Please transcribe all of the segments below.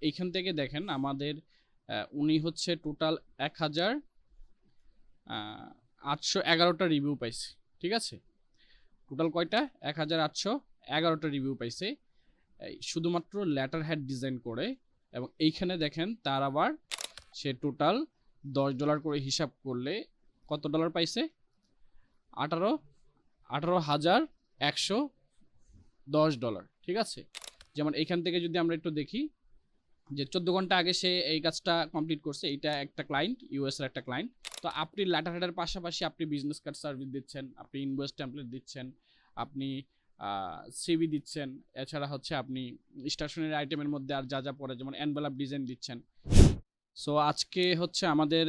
এইখান থেকে দেখেন আমাদের উনি হচ্ছে টোটাল 1811টা রিভিউ পাইছে। ঠিক আছে, টোটাল কয়টা? 1811টা রিভিউ পাইছে শুধুমাত্র লেটার হেড ডিজাইন করে। এবং এইখানে দেখেন তার আবার সে টোটাল $10 করে হিসাব করলে কত ডলার পাইছে? 18,110 ডলার। ঠিক আছে, যেমন এইখান থেকে যদি আমরা একটু দেখি যে 14 ঘন্টা আগে সে এই কাজটা কমপ্লিট করছে। এটা একটা ক্লায়েন্ট, ইউএস এর একটা ক্লায়েন্ট। তো আপনি লেটার হেডের পাশাপাশি আপনি বিজনেস কার্ড সার্ভিস দিচ্ছেন, আপনি ইনভয়েস টেমপ্লেট দিচ্ছেন, আপনি সিভি দিচ্ছেন, এছাড়া হচ্ছে আপনি স্টেশনারি আইটেমের মধ্যে আর যা যা পড়ে যেমন এনভেলপ ডিজাইন দিচ্ছেন। সো আজকে হচ্ছে আমাদের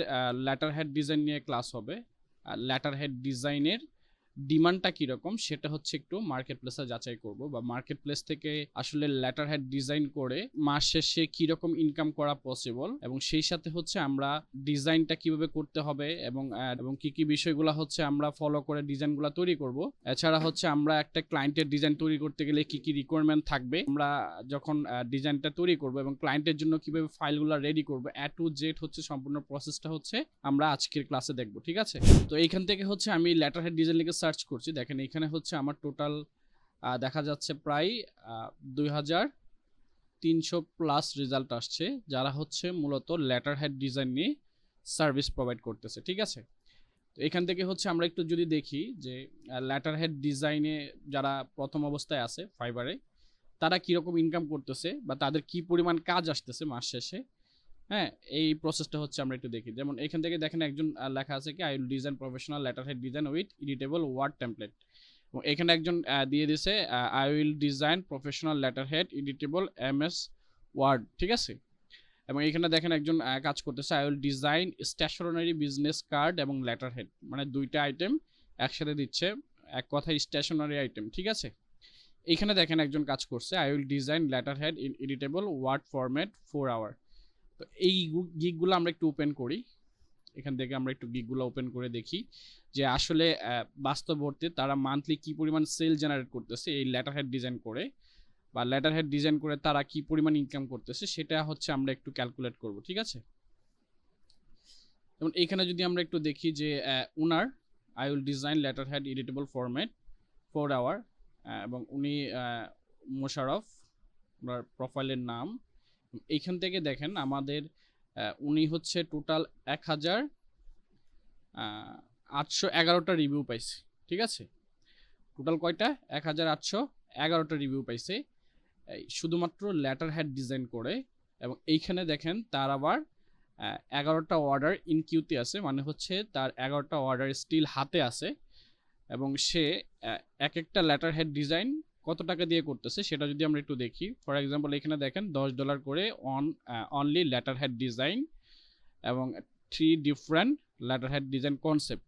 লেটার হেড ডিজাইন নিয়ে ক্লাস হবে। লেটার হেড ডিজাইনের ডিমান্ডটা কীরকম সেটা হচ্ছে একটু মার্কেট প্লেসে যাচাই করব, বা মার্কেট প্লেস থেকে আসলে লেটার হেড ডিজাইন করে মাস শেষে কীরকম ইনকাম করা পসিবল, এবং সেই সাথে হচ্ছে আমরা ডিজাইনটা কিভাবে করতে হবে এবং কি কি বিষয়গুলো হচ্ছে আমরা ফলো করে ডিজাইনগুলো তৈরি করব। এছাড়া হচ্ছে আমরা একটা ক্লায়েন্টের ডিজাইন তৈরি করতে গেলে কি কি রিকোয়ারমেন্ট থাকবে, আমরা যখন ডিজাইনটা তৈরি করব এবং ক্লায়েন্টের জন্য কিভাবে ফাইলগুলো রেডি করব, টু জেড হচ্ছে সম্পূর্ণ প্রসেসটা হচ্ছে আমরা আজকের ক্লাসে দেখব। ঠিক আছে, তো এইখান থেকে হচ্ছে আমি লেটার হেড ডিজাইন লিখে সার্চ করছি। দেখেন এখানে হচ্ছে আমার টোটাল দেখা যাচ্ছে প্রায় 2300+ রেজাল্ট আসছে, যারা হচ্ছে মূলত লেটার হেড ডিজাইন নিয়ে সার্ভিস প্রোভাইড করতেছে। ঠিক আছে, তো এখান থেকে হচ্ছে আমরা একটু যদি দেখি যে লেটার হেড ডিজাইনে যারা প্রথম অবস্থায় আছে ফাইবারে, তারা কীরকম ইনকাম করতেছে বা তাদের কি পরিমাণ কাজ আসতেছে মাস শেষে। হ্যাঁ, এই প্রসেসটা হচ্ছে আমরা একটু দেখি। যেমন এখান থেকে দেখেন একজন লেখা আছে কি, I will design professional letterhead design with editable word template. এবং এখানে একজন দিয়ে দিছে I will design professional letterhead editable MS word. ঠিক আছে, এবং এখানে দেখেন একজন কাজ করতেছে I will design stationery business card এবং লেটার হেড, মানে দুইটা আইটেম একসাথে দিচ্ছে, এক কথায় স্টেশনারি আইটেম। ঠিক আছে, এইখানে দেখেন একজন কাজ করছে I will design letterhead in editable word format 4 hour. তো এই গিগগুলো আমরা একটু ওপেন করি। এখান থেকে আমরা একটু গিগগুলো ওপেন করে দেখি যে আসলে বাস্তব অর্থে তারা মান্থলি কি পরিমাণ সেল জেনারেট করতেছে এই লেটার হেড ডিজাইন করে, বা লেটার হেড ডিজাইন করে তারা কি পরিমাণ ইনকাম করতেছে সেটা হচ্ছে আমরা একটু ক্যালকুলেট করব। ঠিক আছে, যেমন এইখানে যদি আমরা একটু দেখি যে উনার I will design letterhead editable format 4 hour, এবং উনি মোশারফ, ওনার প্রোফাইলের নাম। এইখান থেকে দেখেন আমাদের উনি হচ্ছে টোটাল 1811টা রিভিউ পাইছে। ঠিক আছে, টোটাল কয়টা? 1811টা রিভিউ পাইছে শুধুমাত্র লেটার হেড ডিজাইন করে। এবং এইখানে দেখেন তার আবার 11টা অর্ডার ইন কিউতে আছে, মানে হচ্ছে তার 11টা অর্ডার স্টিল হাতে আছে। এবং সে এক একটা লেটার হেড ডিজাইন কত টাকা দিয়ে করতেছে সেটা যদি আমরা একটু দেখি। ফর এক্সাম্পল এখানে দেখেন $10 করে অনলি লেটার হেড ডিজাইন এবং 3 different letter head design concept,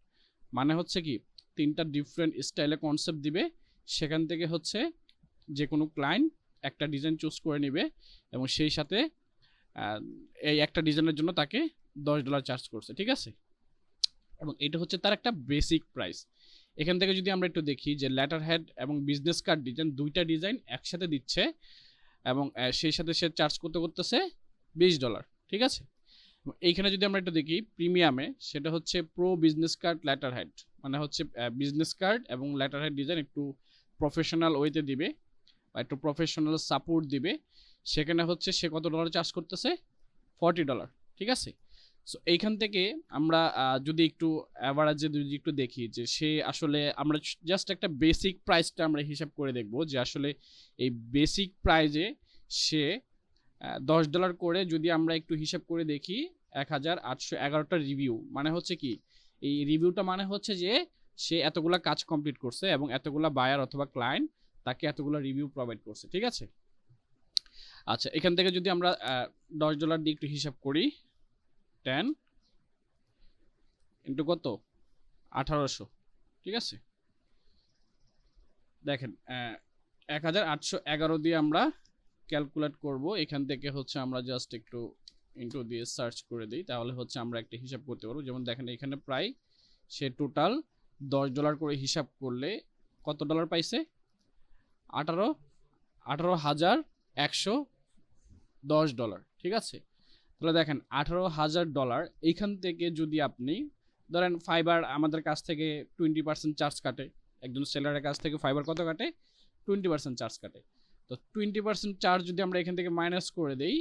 মানে হচ্ছে কি 3টা ডিফারেন্ট স্টাইলে কনসেপ্ট দিবে, সেখান থেকে হচ্ছে যে কোনো ক্লায়েন্ট একটা ডিজাইন চুজ করে নেবে এবং সেই সাথে এই একটা ডিজাইনের জন্য তাকে $10 চার্জ করছে। ঠিক আছে, এবং এটা হচ্ছে তার একটা বেসিক প্রাইস। এখান থেকে যদি আমরা একটু দেখি যে লেটার হেড এবং বিজনেস কার্ড ডিজাইন দুইটা ডিজাইন একসাথে দিচ্ছে এবং সেই সাথে সে চার্জ করতেছে $20। ঠিক আছে, এইখানে যদি আমরা একটু দেখি প্রিমিয়ামে, সেটা হচ্ছে pro business card letter head, মানে হচ্ছে বিজনেস কার্ড এবং লেটার হেড ডিজাইন একটু প্রফেশনাল ওয়েতে দিবে বা একটু প্রফেশনাল সাপোর্ট দিবে, সেখানে হচ্ছে সে কত ডলার চার্জ করতেছে? $40। ঠিক আছে, সো এইখান থেকে আমরা যদি একটু অ্যাভারেজে যদি একটু দেখি যে সে আসলে, আমরা জাস্ট একটা বেসিক প্রাইসটা আমরা হিসাব করে দেখব যে আসলে এই বেসিক প্রাইজে সে $10 করে যদি আমরা একটু হিসাব করে দেখি 1811টা রিভিউ, মানে হচ্ছে কি এই রিভিউটা মানে হচ্ছে যে সে এতগুলা কাজ কমপ্লিট করছে এবং এতগুলা বায়ার অথবা ক্লায়েন্ট তাকে এতগুলা রিভিউ প্রোভাইড করছে। ঠিক আছে, আচ্ছা এখান থেকে যদি আমরা $10 দিয়ে একটু হিসাব করি, 10 ইন্টু কত? 1800। ঠিক আছে, দেখেন 1811 দিয়ে আমরা ক্যালকুলেট করব। এখান থেকে হচ্ছে আমরা জাস্ট একটু ইন্টু দিয়ে সার্চ করে দিই, তাহলে হচ্ছে আমরা একটা হিসাব করতে পারবো। যেমন দেখেন এখানে প্রায় সে টোটাল $10 করে হিসাব করলে কত ডলার পাইছে? 18,110 $10, ঠিক আছে। তাহলে দেখেন $18,000 এইখান থেকে যদি আপনি ধরেন ফাইবার আমাদের কাছ থেকে 20% চার্জ কাটে, একজন সেলারের কাছ থেকে ফাইবার কত কাটে, 20% চার্জ কাটে। তো 20% চার্জ যদি আমরা এখান থেকে মাইনাস করে দেই,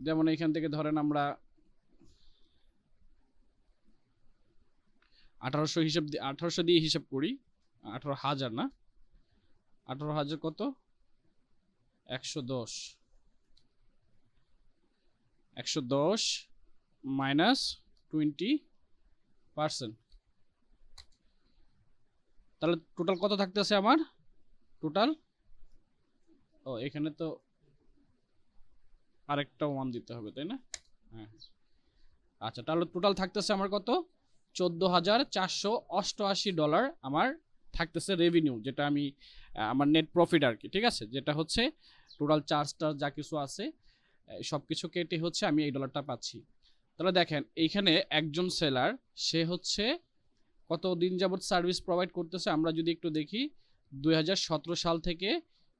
যেমন এখান থেকে ধরেন আমরা 1800 দিয়ে হিসাব করি, 18,000 না, 18,000 কত, 110 মাইনাস 20%, তাহলে টোটাল কত থাকতেছে আমার, টোটাল এখানে তো আরেকটা 1 দিতে হবে তাই না, হ্যাঁ। আচ্ছা, তাহলে টোটাল থাকতেছে আমার কত, $14,488 আমার থাকতেছে রেভিনিউ, যেটা আমি আমার নেট প্রফিট আর কি, ঠিক আছে, যেটা হচ্ছে টোটাল চার্জটা যা কিছু আছে সব কিছু কেটে হচ্ছে আমি এই ডলারটা পাচ্ছি। তাহলে দেখেন এইখানে একজন সেলার সে হচ্ছে কত দিন যাবত সার্ভিস প্রোভাইড করতেছে, আমরা যদি একটু দেখি 2017 সাল থেকে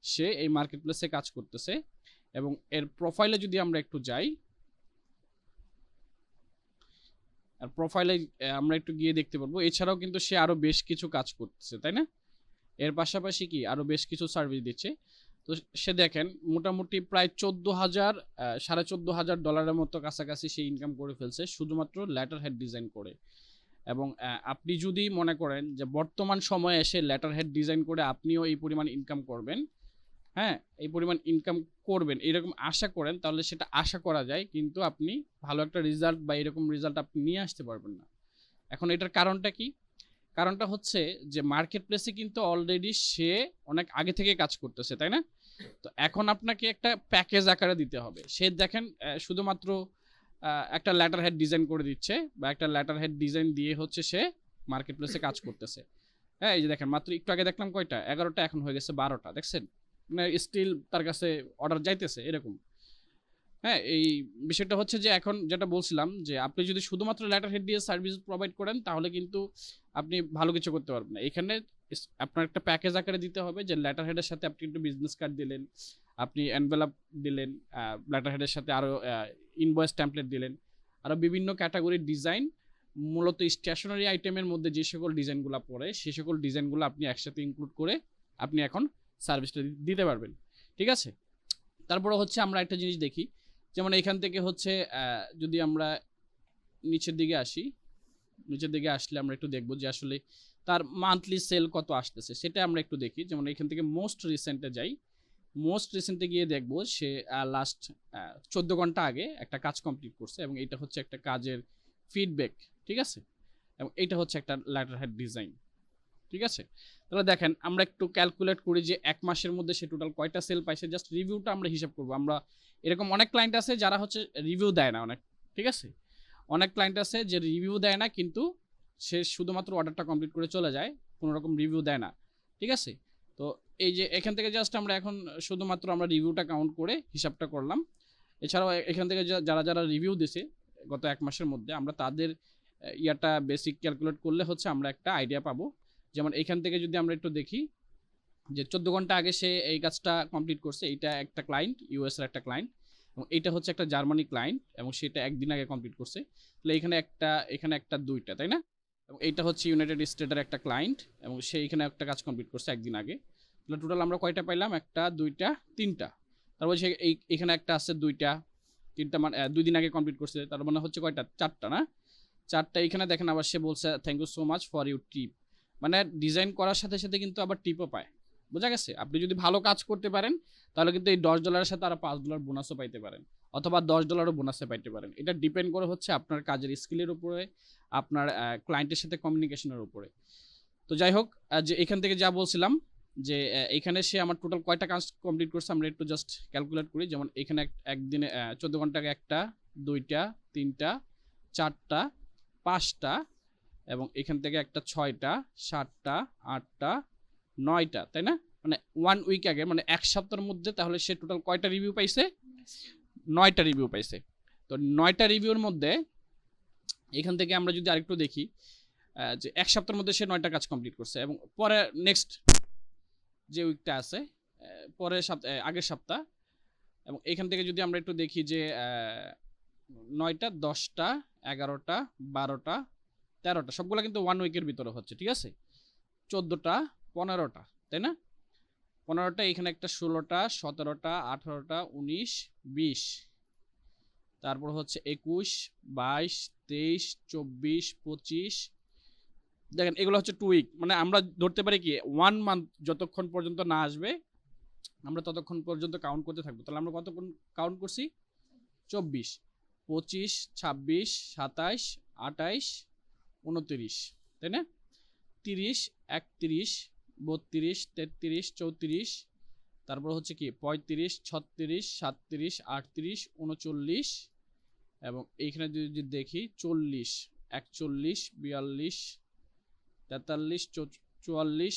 সে এই মার্কেট প্লেসে কাজ করতেছে, এবং এর প্রোফাইলে যদি আমরা একটু যাই, আর প্রোফাইলে আমরা একটু গিয়ে দেখতে পারবো এছাড়াও কিন্তু সে আরো বেশ কিছু কাজ করতেছে তাই না, এর পাশাপাশি কি আরো বেশ কিছু সার্ভিস দিচ্ছে। তো সে দেখেন মোটামুটি প্রায় 14,000 $14,500 মতো কাছাকাছি সে ইনকাম করে ফেলছে শুধুমাত্র লেটার হেড ডিজাইন করে। এবং আপনি যদি মনে করেন যে বর্তমান সময়ে এসে লেটার হেড ডিজাইন করে আপনিও এই পরিমাণ ইনকাম করবেন, হ্যাঁ এই পরিমাণ ইনকাম করবেন এরকম আশা করেন, তাহলে সেটা আশা করা যায়, কিন্তু আপনি ভালো একটা রেজাল্ট বা এরকম রেজাল্ট আপনি নিয়ে আসতে পারবেন না। এখন এটার কারণটা কি, কারণটা হচ্ছে যে মার্কেট প্লেসে কিন্তু অলরেডি সে অনেক আগে থেকে কাজ করতেছে তাই না, তো এখন আপনাকে একটা প্যাকেজ আকারে দিতে হবে। সে দেখেন শুধুমাত্র একটা লেটার হেড ডিজাইন করে দিচ্ছে বা একটা লেটার হেড ডিজাইন দিয়ে হচ্ছে সে মার্কেট প্লেসে কাজ করতেছে। হ্যাঁ এই যে দেখেন মাত্র একটু আগে দেখলাম কয়টা, 11টা, এখন হয়ে গেছে 12টা, দেখছেন, মানে স্টিল তার কাছে অর্ডার যাইতেছে এরকম। হ্যাঁ এই বিষয়টা হচ্ছে যে এখন যেটা বলছিলাম যে আপনি যদি শুধুমাত্র লেটার হেড দিয়ে সার্ভিস প্রোভাইড করেন তাহলে কিন্তু আপনি ভালো কিছু করতে পারবেন না। এখানে আপনার একটা প্যাকেজ আকারে দিতে হবে, যে লেটার হেডের সাথে আপনি একটু বিজনেস কার্ড দিলেন, আপনি এনভেলপ দিলেন, লেটার হেডের সাথে আরও ইনভয়েস টেমপ্লেট দিলেন, আরও বিভিন্ন ক্যাটাগরির ডিজাইন, মূলত স্টেশনারি আইটেমের মধ্যে যে সকল ডিজাইনগুলো পড়ে সেই সকল ডিজাইনগুলো আপনি একসাথে ইনক্লুড করে আপনি এখন সার্ভিসটা দিতে পারবেন, ঠিক আছে। তারপরে হচ্ছে আমরা একটা জিনিস দেখি, যেমন এখান থেকে হচ্ছে যদি আমরা নিচের দিকে আসি, নিচের দিকে আসলে আমরা একটু দেখবো যে আসলে তার মান্থলি সেল কত আসতেছে সেটা আমরা একটু দেখি। যেমন এখান থেকে মোস্ট রিসেন্টে যাই, মোস্ট রিসেন্টে গিয়ে দেখবো সে লাস্ট 14 ঘন্টা আগে একটা কাজ কমপ্লিট করছে, এবং এটা হচ্ছে একটা কাজের ফিডব্যাক, ঠিক আছে, এবং এটা হচ্ছে একটা লেটার হেড ডিজাইন, ঠিক আছে। তাহলে দেখেন আমরা একটু ক্যালকুলেট করি যে এক মাসের মধ্যে সে টোটাল কয়টা সেল পাইছে, জাস্ট রিভিউটা আমরা হিসাব করবো। আমরা এরকম অনেক ক্লায়েন্ট আছে যারা হচ্ছে রিভিউ দেয় না অনেক, ঠিক আছে, অনেক ক্লায়েন্ট আছে যে রিভিউ দেয় না কিন্তু সে শুধুমাত্র অর্ডারটা কমপ্লিট করে চলে যায়, কোনো রকম রিভিউ দেয় না, ঠিক আছে। তো এই যে এখান থেকে জাস্ট আমরা এখন শুধুমাত্র আমরা রিভিউটা কাউন্ট করে হিসাবটা করলাম। এছাড়াও এখান থেকে যারা যারা রিভিউ দিছে গত এক মাসের মধ্যে আমরা তাদের ইয়াটা বেসিক ক্যালকুলেট করলে হচ্ছে আমরা একটা আইডিয়া পাবো। যেমন এইখান থেকে যদি আমরা একটু দেখি যে 14 ঘন্টা আগে সে এই কাজটা কমপ্লিট করছে, এইটা একটা ক্লায়েন্ট, ইউএসের একটা ক্লায়েন্ট, এবং এইটা হচ্ছে একটা জার্মানি ক্লায়েন্ট, এবং সেটা একদিন আগে কমপ্লিট করছে। তাহলে এখানে একটা দুইটা তাই না, এবং এইটা হচ্ছে ইউনাইটেড স্টেটের একটা ক্লায়েন্ট, এবং সে এখানে একটা কাজ কমপ্লিট করছে একদিন আগে। তাহলে টোটাল আমরা কয়টা পাইলাম, একটা দুইটা তিনটা, তারপর সে এইখানে একটা আছে দুইটা, তিনটা মানে 2 দিন আগে কমপ্লিট করছে, তার মানে হচ্ছে কয়টা, চারটা না, চারটা। এখানে দেখেন আবার সে বলছে thank you so much for your tip, মানে ডিজাইন করার সাথে সাথে কিন্তু আবার টিপও পায়, বোঝা গেছে। আপনি যদি ভালো কাজ করতে পারেন তাহলে কিন্তু এই $10 সাথে আরো $5 বোনাসও পাইতে পারেন, অথবা $10 বোনাসে পাইতে পারেন। এটা ডিপেন্ড করে হচ্ছে আপনার কাজের স্কিলের উপরে, আপনার ক্লায়েন্টের সাথে কমিউনিকেশনের উপরে। তো যাই হোক, যে এখান থেকে যা বলছিলাম যে এখানে সে আমার টোটাল কয়টা কাজ কমপ্লিট করছে আমরা একটু জাস্ট ক্যালকুলেট করি। যেমন এখানে একদিনে 14 ঘন্টাকে একটা, দুইটা, তিনটা, চারটা, পাঁচটা, এবং এখান থেকে একটা 6টা, 7টা, 8টা, 9টা, তাই না, মানে 1 উইক আগে, মানে এক সপ্তাহের মধ্যে তাহলে সে টোটাল কয়টা রিভিউ পাইছে, 9টা রিভিউ পাইছে। তো 9টা রিভিউর মধ্যে এখান থেকে আমরা যদি আরেকটু দেখি যে এক সপ্তাহের মধ্যে সে 9টা কাজ কমপ্লিট করছে, এবং পরে নেক্সট যে উইকটা আছে পরের সপ্তাহ আগের সপ্তাহ এবং এখান থেকে যদি আমরা একটু দেখি যে 9টা 10টা 11টা 12টা 13টা সবগুলো কিন্তু 1 উইকের ভিতরে হচ্ছে, ঠিক আছে। 14টা 15টা, তাই না? 15টা, এখানে একটা 16টা 17টা 18টা 19 20, তারপর হচ্ছে 21 22 23 24 25। দেখেন এগুলো হচ্ছে 2 উইক, মানে আমরা ধরতে পারি কি 1 মান্থ যতক্ষণ পর্যন্ত না আসবে আমরা ততক্ষণ পর্যন্ত কাউন্ট করতে থাকবো। তাহলে আমরা কতক্ষণ কাউন্ট করছি? 24 25 26 27 28 29, তাই না? 30 31 32 33 34, তারপর হচ্ছে কি 35 36 37 38 39, এবং এইখানে যদি দেখি 40 41 42 43 44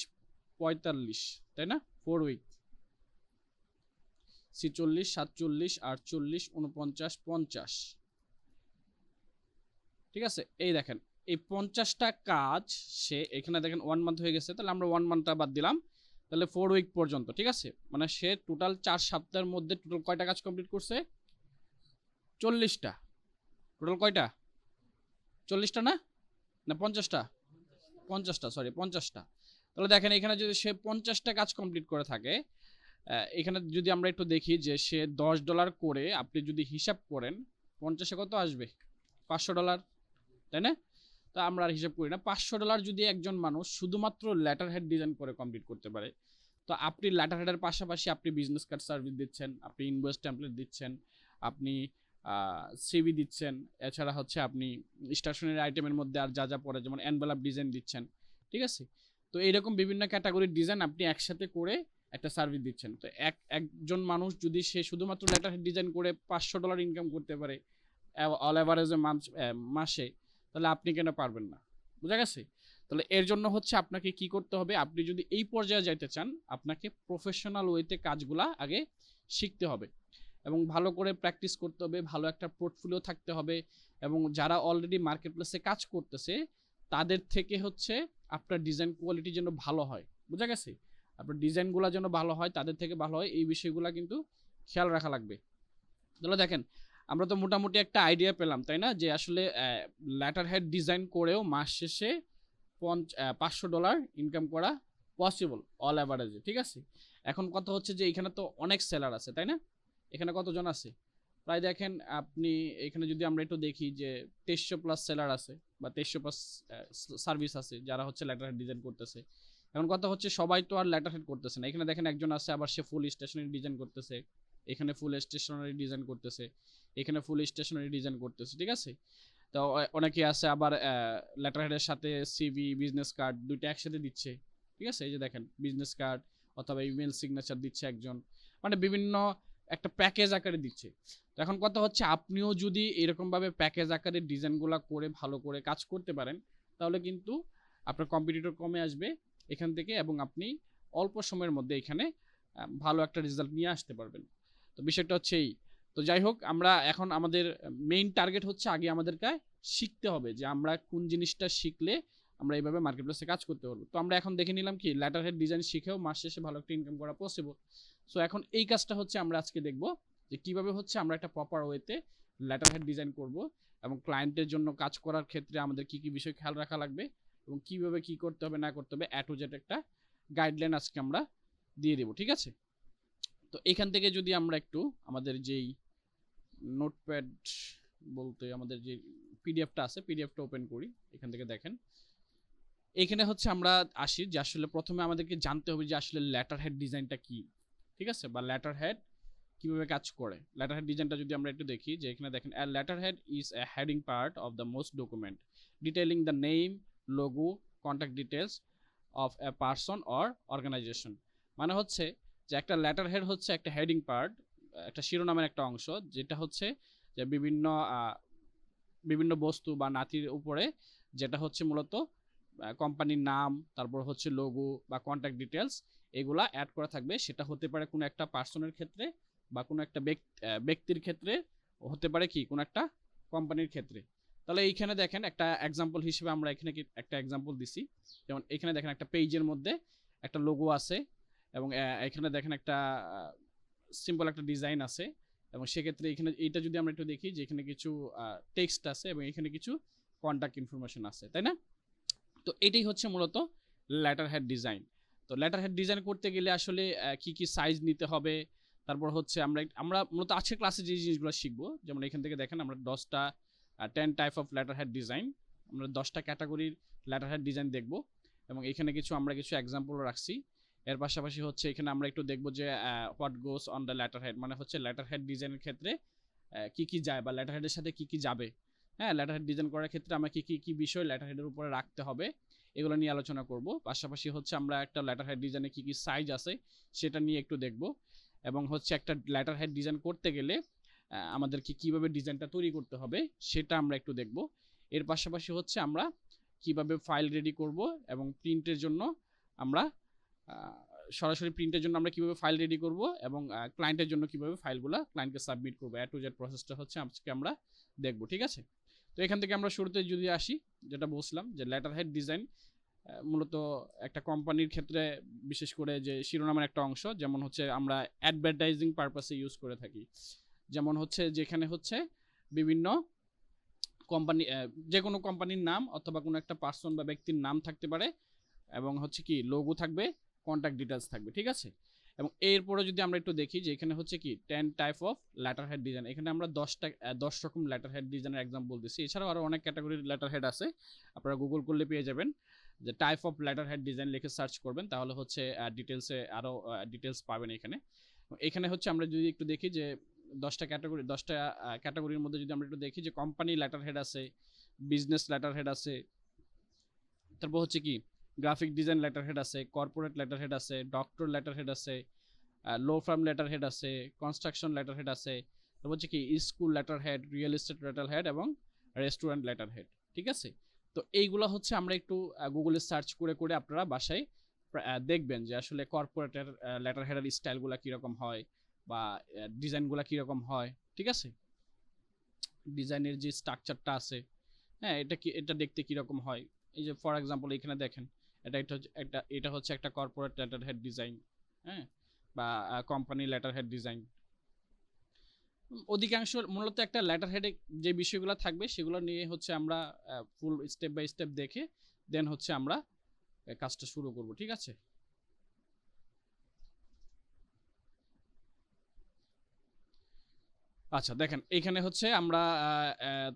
45, তাই না? 4 উইক। 46 47 48 49 50, ঠিক আছে। এই দেখেন এই 50টা কাজ সে এখানে দেখেন 1 মান্থ হয়ে গেছে, তাহলে আমরা 1 মান্থটা বাদ দিলাম, তাহলে 4 উইক পর্যন্ত, ঠিক আছে। মানে সে টোটাল 4 সপ্তাহের মধ্যে টোটাল কয়টা কাজ কমপ্লিট করছে? 40টা। টোটাল কয়টা? 40টা না, না 50টা? 50টা, সরি 50টা। তাহলে দেখেন এখানে যদি সে 50টা কাজ কমপ্লিট করে থাকে, এখানে যদি আমরা একটু দেখি যে সে $10 করে আপনি যদি হিসাব করেন 50-এ কত আসবে? $500, তাই না? তা আমরা আর হিসাব করি না। $500 যদি একজন মানুষ শুধুমাত্র লেটার হেড ডিজাইন করে কমপ্লিট করতে পারে, তো আপনি লেটার হেডের পাশাপাশি আপনি বিজনেস কার্ড সার্ভিস দিচ্ছেন, আপনি ইনভয়েস টেমপ্লেট দিচ্ছেন, আপনি সিভি দিচ্ছেন, এছাড়া হচ্ছে আপনি স্টেশনারি আইটেমের মধ্যে আর যা যা পড়ে যেমন এনভেলপ ডিজাইন দিচ্ছেন, ঠিক আছে। তো এইরকম বিভিন্ন ক্যাটাগরির ডিজাইন আপনি একসাথে করে একটা সার্ভিস দিচ্ছেন। তো একজন মানুষ যদি সে শুধুমাত্র লেটার হেড ডিজাইন করে $500 ইনকাম করতে পারে অল এভারেজে মাসে, তাহলে আপনি কেন পারবেন না? বুঝা গেছে? তাহলে এর জন্য হচ্ছে আপনাকে কি করতে হবে, আপনি যদি এই পর্যায়ে যাইতে চান আপনাকে প্রফেশনাল ওয়েতে কাজগুলা আগে শিখতে হবে এবং ভালো করে প্র্যাকটিস করতে হবে, ভালো একটা পোর্টফোলিও থাকতে হবে, এবং যারা অলরেডি মার্কেট প্লেসে কাজ করতেছে তাদের থেকে হচ্ছে আপনার ডিজাইন কোয়ালিটি যেন ভালো হয়। বুঝা গেছে? আপনার ডিজাইনগুলো যেন ভালো হয়, তাদের থেকে ভালো হয়, এই বিষয়গুলো কিন্তু খেয়াল রাখা লাগবে। তাহলে দেখেন আমরা তো মোটামুটি একটা আইডিয়া পেলাম, তাই না, যে আসলে লেটার হেড ডিজাইন করেও মাস শেষে $500 ইনকাম করা পসিবল অল অ্যাভারেজে, ঠিক আছে। এখন কথা হচ্ছে যে এখানে তো অনেক সেলার আছে, তাই না? এখানে কতজন আছে? প্রায় দেখেন আপনি এখানে যদি আমরা একটু দেখি যে 2300+ সেলার আছে বা 2300+ সার্ভিস আছে যারা হচ্ছে লেটার হেড ডিজাইন করতেছে। এখন কথা হচ্ছে সবাই তো আর লেটার হেড করতেছে না। এখানে দেখেন একজন আছে আবার সে ফুল স্টেশনারি ডিজাইন করতেছে, এখানে ফুল স্টেশনারি ডিজাইন করতেছে, এখানে ফুল স্টেশনারি ডিজাইন করতেছে, ঠিক আছে। তো অনেকে আছে আবার লেটার হেডের সাথে সিভি বিজনেস কার্ড দুইটা একসাথে দিচ্ছে, ঠিক আছে। এই যে দেখেন বিজনেস কার্ড অথবা ইমেল সিগনেচার দিচ্ছে একজন, মানে বিভিন্ন একটা প্যাকেজ আকারে দিচ্ছে। তো এখন কথা হচ্ছে আপনিও যদি এরকমভাবে প্যাকেজ আকারে ডিজাইনগুলো করে ভালো করে কাজ করতে পারেন তাহলে কিন্তু আপনার কম্পিটিটর কমে আসবে এখান থেকে, এবং আপনি অল্প সময়ের মধ্যে এখানে ভালো একটা রেজাল্ট নিয়ে আসতে পারবেন। তো বিষয়টা হচ্ছে এই। তো যাই হোক, আমরা এখন আমাদের মেইন টার্গেট হচ্ছে আগে আমাদেরকে শিখতে হবে যে আমরা কোন জিনিসটা শিখলে আমরা এইভাবে মার্কেট প্লেসে কাজ করতে পারবো। তো আমরা এখন দেখে নিলাম কি লেটার হেড ডিজাইন শিখেও মাস শেষে ভালো একটা ইনকাম করা পসিবল। সো এখন এই কাজটা হচ্ছে আমরা আজকে দেখব যে কিভাবে হচ্ছে আমরা একটা প্রপার ওয়েতে লেটার হেড ডিজাইন করব, এবং ক্লায়েন্টের জন্য কাজ করার ক্ষেত্রে আমাদের কি কি বিষয় খেয়াল রাখা লাগবে এবং কিভাবে কি করতে হবে না করতে হবে A to Z একটা গাইডলাইন আজকে আমরা দিয়ে দেব, ঠিক আছে। তো এখান থেকে যদি আমরা একটু আমাদের যেই নোটপ্যাড বলতে আমাদের যে পিডিএফটা আছে পিডিএফটা ওপেন করি, এখান থেকে দেখেন এখানে হচ্ছে আমরা আসি যে আসলে প্রথমে আমাদেরকে জানতে হবে যে আসলে লেটার হেড ডিজাইনটা কি, ঠিক আছে, বা লেটার হেড কিভাবে কাজ করে। লেটার হেড ডিজাইনটা যদি আমরা একটু দেখি যে এখানে দেখেন letterhead is a heading part of the most document detailing the name, logo, contact details of a person or organization. মানে হচ্ছে যে একটা লেটার হেড হচ্ছে একটা হেডিং পার্ট, একটা শিরোনামের একটা অংশ, যেটা হচ্ছে যে বিভিন্ন বিভিন্ন বস্তু বা নাতির উপরে যেটা হচ্ছে মূলত কোম্পানির নাম, তারপর হচ্ছে লোগো বা কন্ট্যাক্ট ডিটেলস এগুলা অ্যাড করা থাকবে। সেটা হতে পারে কোনো একটা পার্সনের ক্ষেত্রে বা কোনো একটা ব্যক্তির ক্ষেত্রে, হতে পারে কি কোনো একটা কোম্পানির ক্ষেত্রে। তাহলে এইখানে দেখেন একটা এক্সাম্পল হিসেবে আমরা এখানে একটা এক্সাম্পল দিছি, যেমন এখানে দেখেন একটা পেজের মধ্যে একটা লোগো আছে এবং এখানে দেখেন একটা সিম্পল একটা ডিজাইন আছে, এবং সেক্ষেত্রে এখানে এইটা যদি আমরা একটু দেখি যে এখানে কিছু টেক্সট আছে এবং এখানে কিছু কন্ট্যাক্ট ইনফরমেশন আছে, তাই না? তো এটাই হচ্ছে মূলত লেটার হেড ডিজাইন। তো লেটার হেড ডিজাইন করতে গেলে আসলে কি কি সাইজ নিতে হবে, তারপর হচ্ছে আমরা মূলত আজকের ক্লাসে যে জিনিসগুলো শিখবো, যেমন এখান থেকে দেখেন আমরা 10 type of letter head design, আমরা 10টা ক্যাটাগরির লেটার হেড ডিজাইন দেখব, এবং এখানে আমরা কিছু এক্সাম্পল রাখছি। এর পাশাপাশি হচ্ছে এখানে আমরা একটু দেখবো যে what goes on the letterhead, মানে হচ্ছে লেটার হেড ডিজাইনের ক্ষেত্রে কি কি যায় বা লেটার হেডের সাথে কি কি যাবে। হ্যাঁ, লেটার হেড ডিজাইন করার ক্ষেত্রে আমরা কি বিষয় লেটার হেডের উপরে রাখতে হবে, এগুলো নিয়ে আলোচনা করব। পাশাপাশি হচ্ছে আমরা একটা লেটার হেড ডিজাইনে কি কি সাইজ আছে সেটা নিয়ে একটু দেখব, এবং হচ্ছে একটা লেটার হেড ডিজাইন করতে গেলে আমাদেরকে কিভাবে ডিজাইনটা তৈরি করতে হবে সেটা আমরা একটু দেখব। এর পাশাপাশি হচ্ছে আমরা কিভাবে ফাইল রেডি করব, এবং প্রিন্টের জন্য আমরা সরাসরি প্রিন্টের জন্য আমরা কিভাবে ফাইল রেডি করব, এবং ক্লায়েন্টের জন্য কিভাবে ফাইলগুলো ক্লায়েন্টকে সাবমিট করব, A to Z প্রসেসটা হচ্ছে আজকে আমরা দেখব। ঠিক আছে, তো এখান থেকে আমরা শুরুতে যদি আসি, যেটা বলছিলাম যে লেটার হেড ডিজাইন মূলত একটা কোম্পানির ক্ষেত্রে বিশেষ করে যে শিরোনামের একটা অংশ, যেমন হচ্ছে আমরা অ্যাডভার্টাইজিং পারপাসে ইউজ করে থাকি। যেমন হচ্ছে যেখানে হচ্ছে বিভিন্ন কোম্পানি, যে কোনো কোম্পানির নাম অথবা কোনো একটা পার্সন বা ব্যক্তির নাম থাকতে পারে, এবং হচ্ছে কি লোগো থাকবে, কন্ট্যাক্ট ডিটেলস থাকবে। ঠিক আছে, এবং এরপরে যদি আমরা একটু দেখি যে এখানে হচ্ছে কি 10 type of letter head design, এখানে আমরা 10 রকম লেটার হেড ডিজাইনের এক্সাম্পল দিচ্ছি। এছাড়াও আরও অনেক ক্যাটাগরির লেটার হেড আছে, আপনারা গুগল করলে পেয়ে যাবেন। যে type of letter head design লিখে সার্চ করবেন, তাহলে হচ্ছে ডিটেলসে আরও ডিটেলস পাবেন এখানে। এখানে হচ্ছে আমরা যদি একটু দেখি যে 10টা ক্যাটাগরির মধ্যে যদি আমরা একটু দেখি যে কোম্পানি লেটার হেড আছে, বিজনেস লেটার হেড আছে, তারপর হচ্ছে কি গ্রাফিক ডিজাইন লেটার হেড আছে, কর্পোরেট লেটার হেড আছে, ডক্টর লেটার হেড আছে, লো ফার্ম লেটার হেড আছে, কনস্ট্রাকশন লেটার হেড আছে, তারপর হচ্ছে কি school letter head, real estate letter head এবং রেস্টুরেন্ট লেটার হেড। ঠিক আছে, তো এইগুলো হচ্ছে আমরা একটু গুগলে সার্চ করে করে আপনারা বাসায় দেখবেন যে আসলে কর্পোরেটের লেটার হেডের স্টাইলগুলো কীরকম হয় বা ডিজাইনগুলো কীরকম হয়। ঠিক আছে, ডিজাইনের যে স্ট্রাকচারটা আছে, হ্যাঁ, এটা দেখতে কীরকম হয়। এই যে ফর এক্সাম্পল এখানে দেখেন, এটা হচ্ছে একটা কর্পোরেট লেটার হেড ডিজাইন, হ্যাঁ, বা কোম্পানি লেটার হেড ডিজাইন। অধিকাংশ মূলত একটা লেটার হেডে যে বিষয়গুলো থাকবে সেগুলো নিয়ে হচ্ছে আমরা ফুল স্টেপ বাই স্টেপ দেখে দেন হচ্ছে আমরা কাজটা শুরু করব। ঠিক আছে, আচ্ছা দেখেন এখানে হচ্ছে আমরা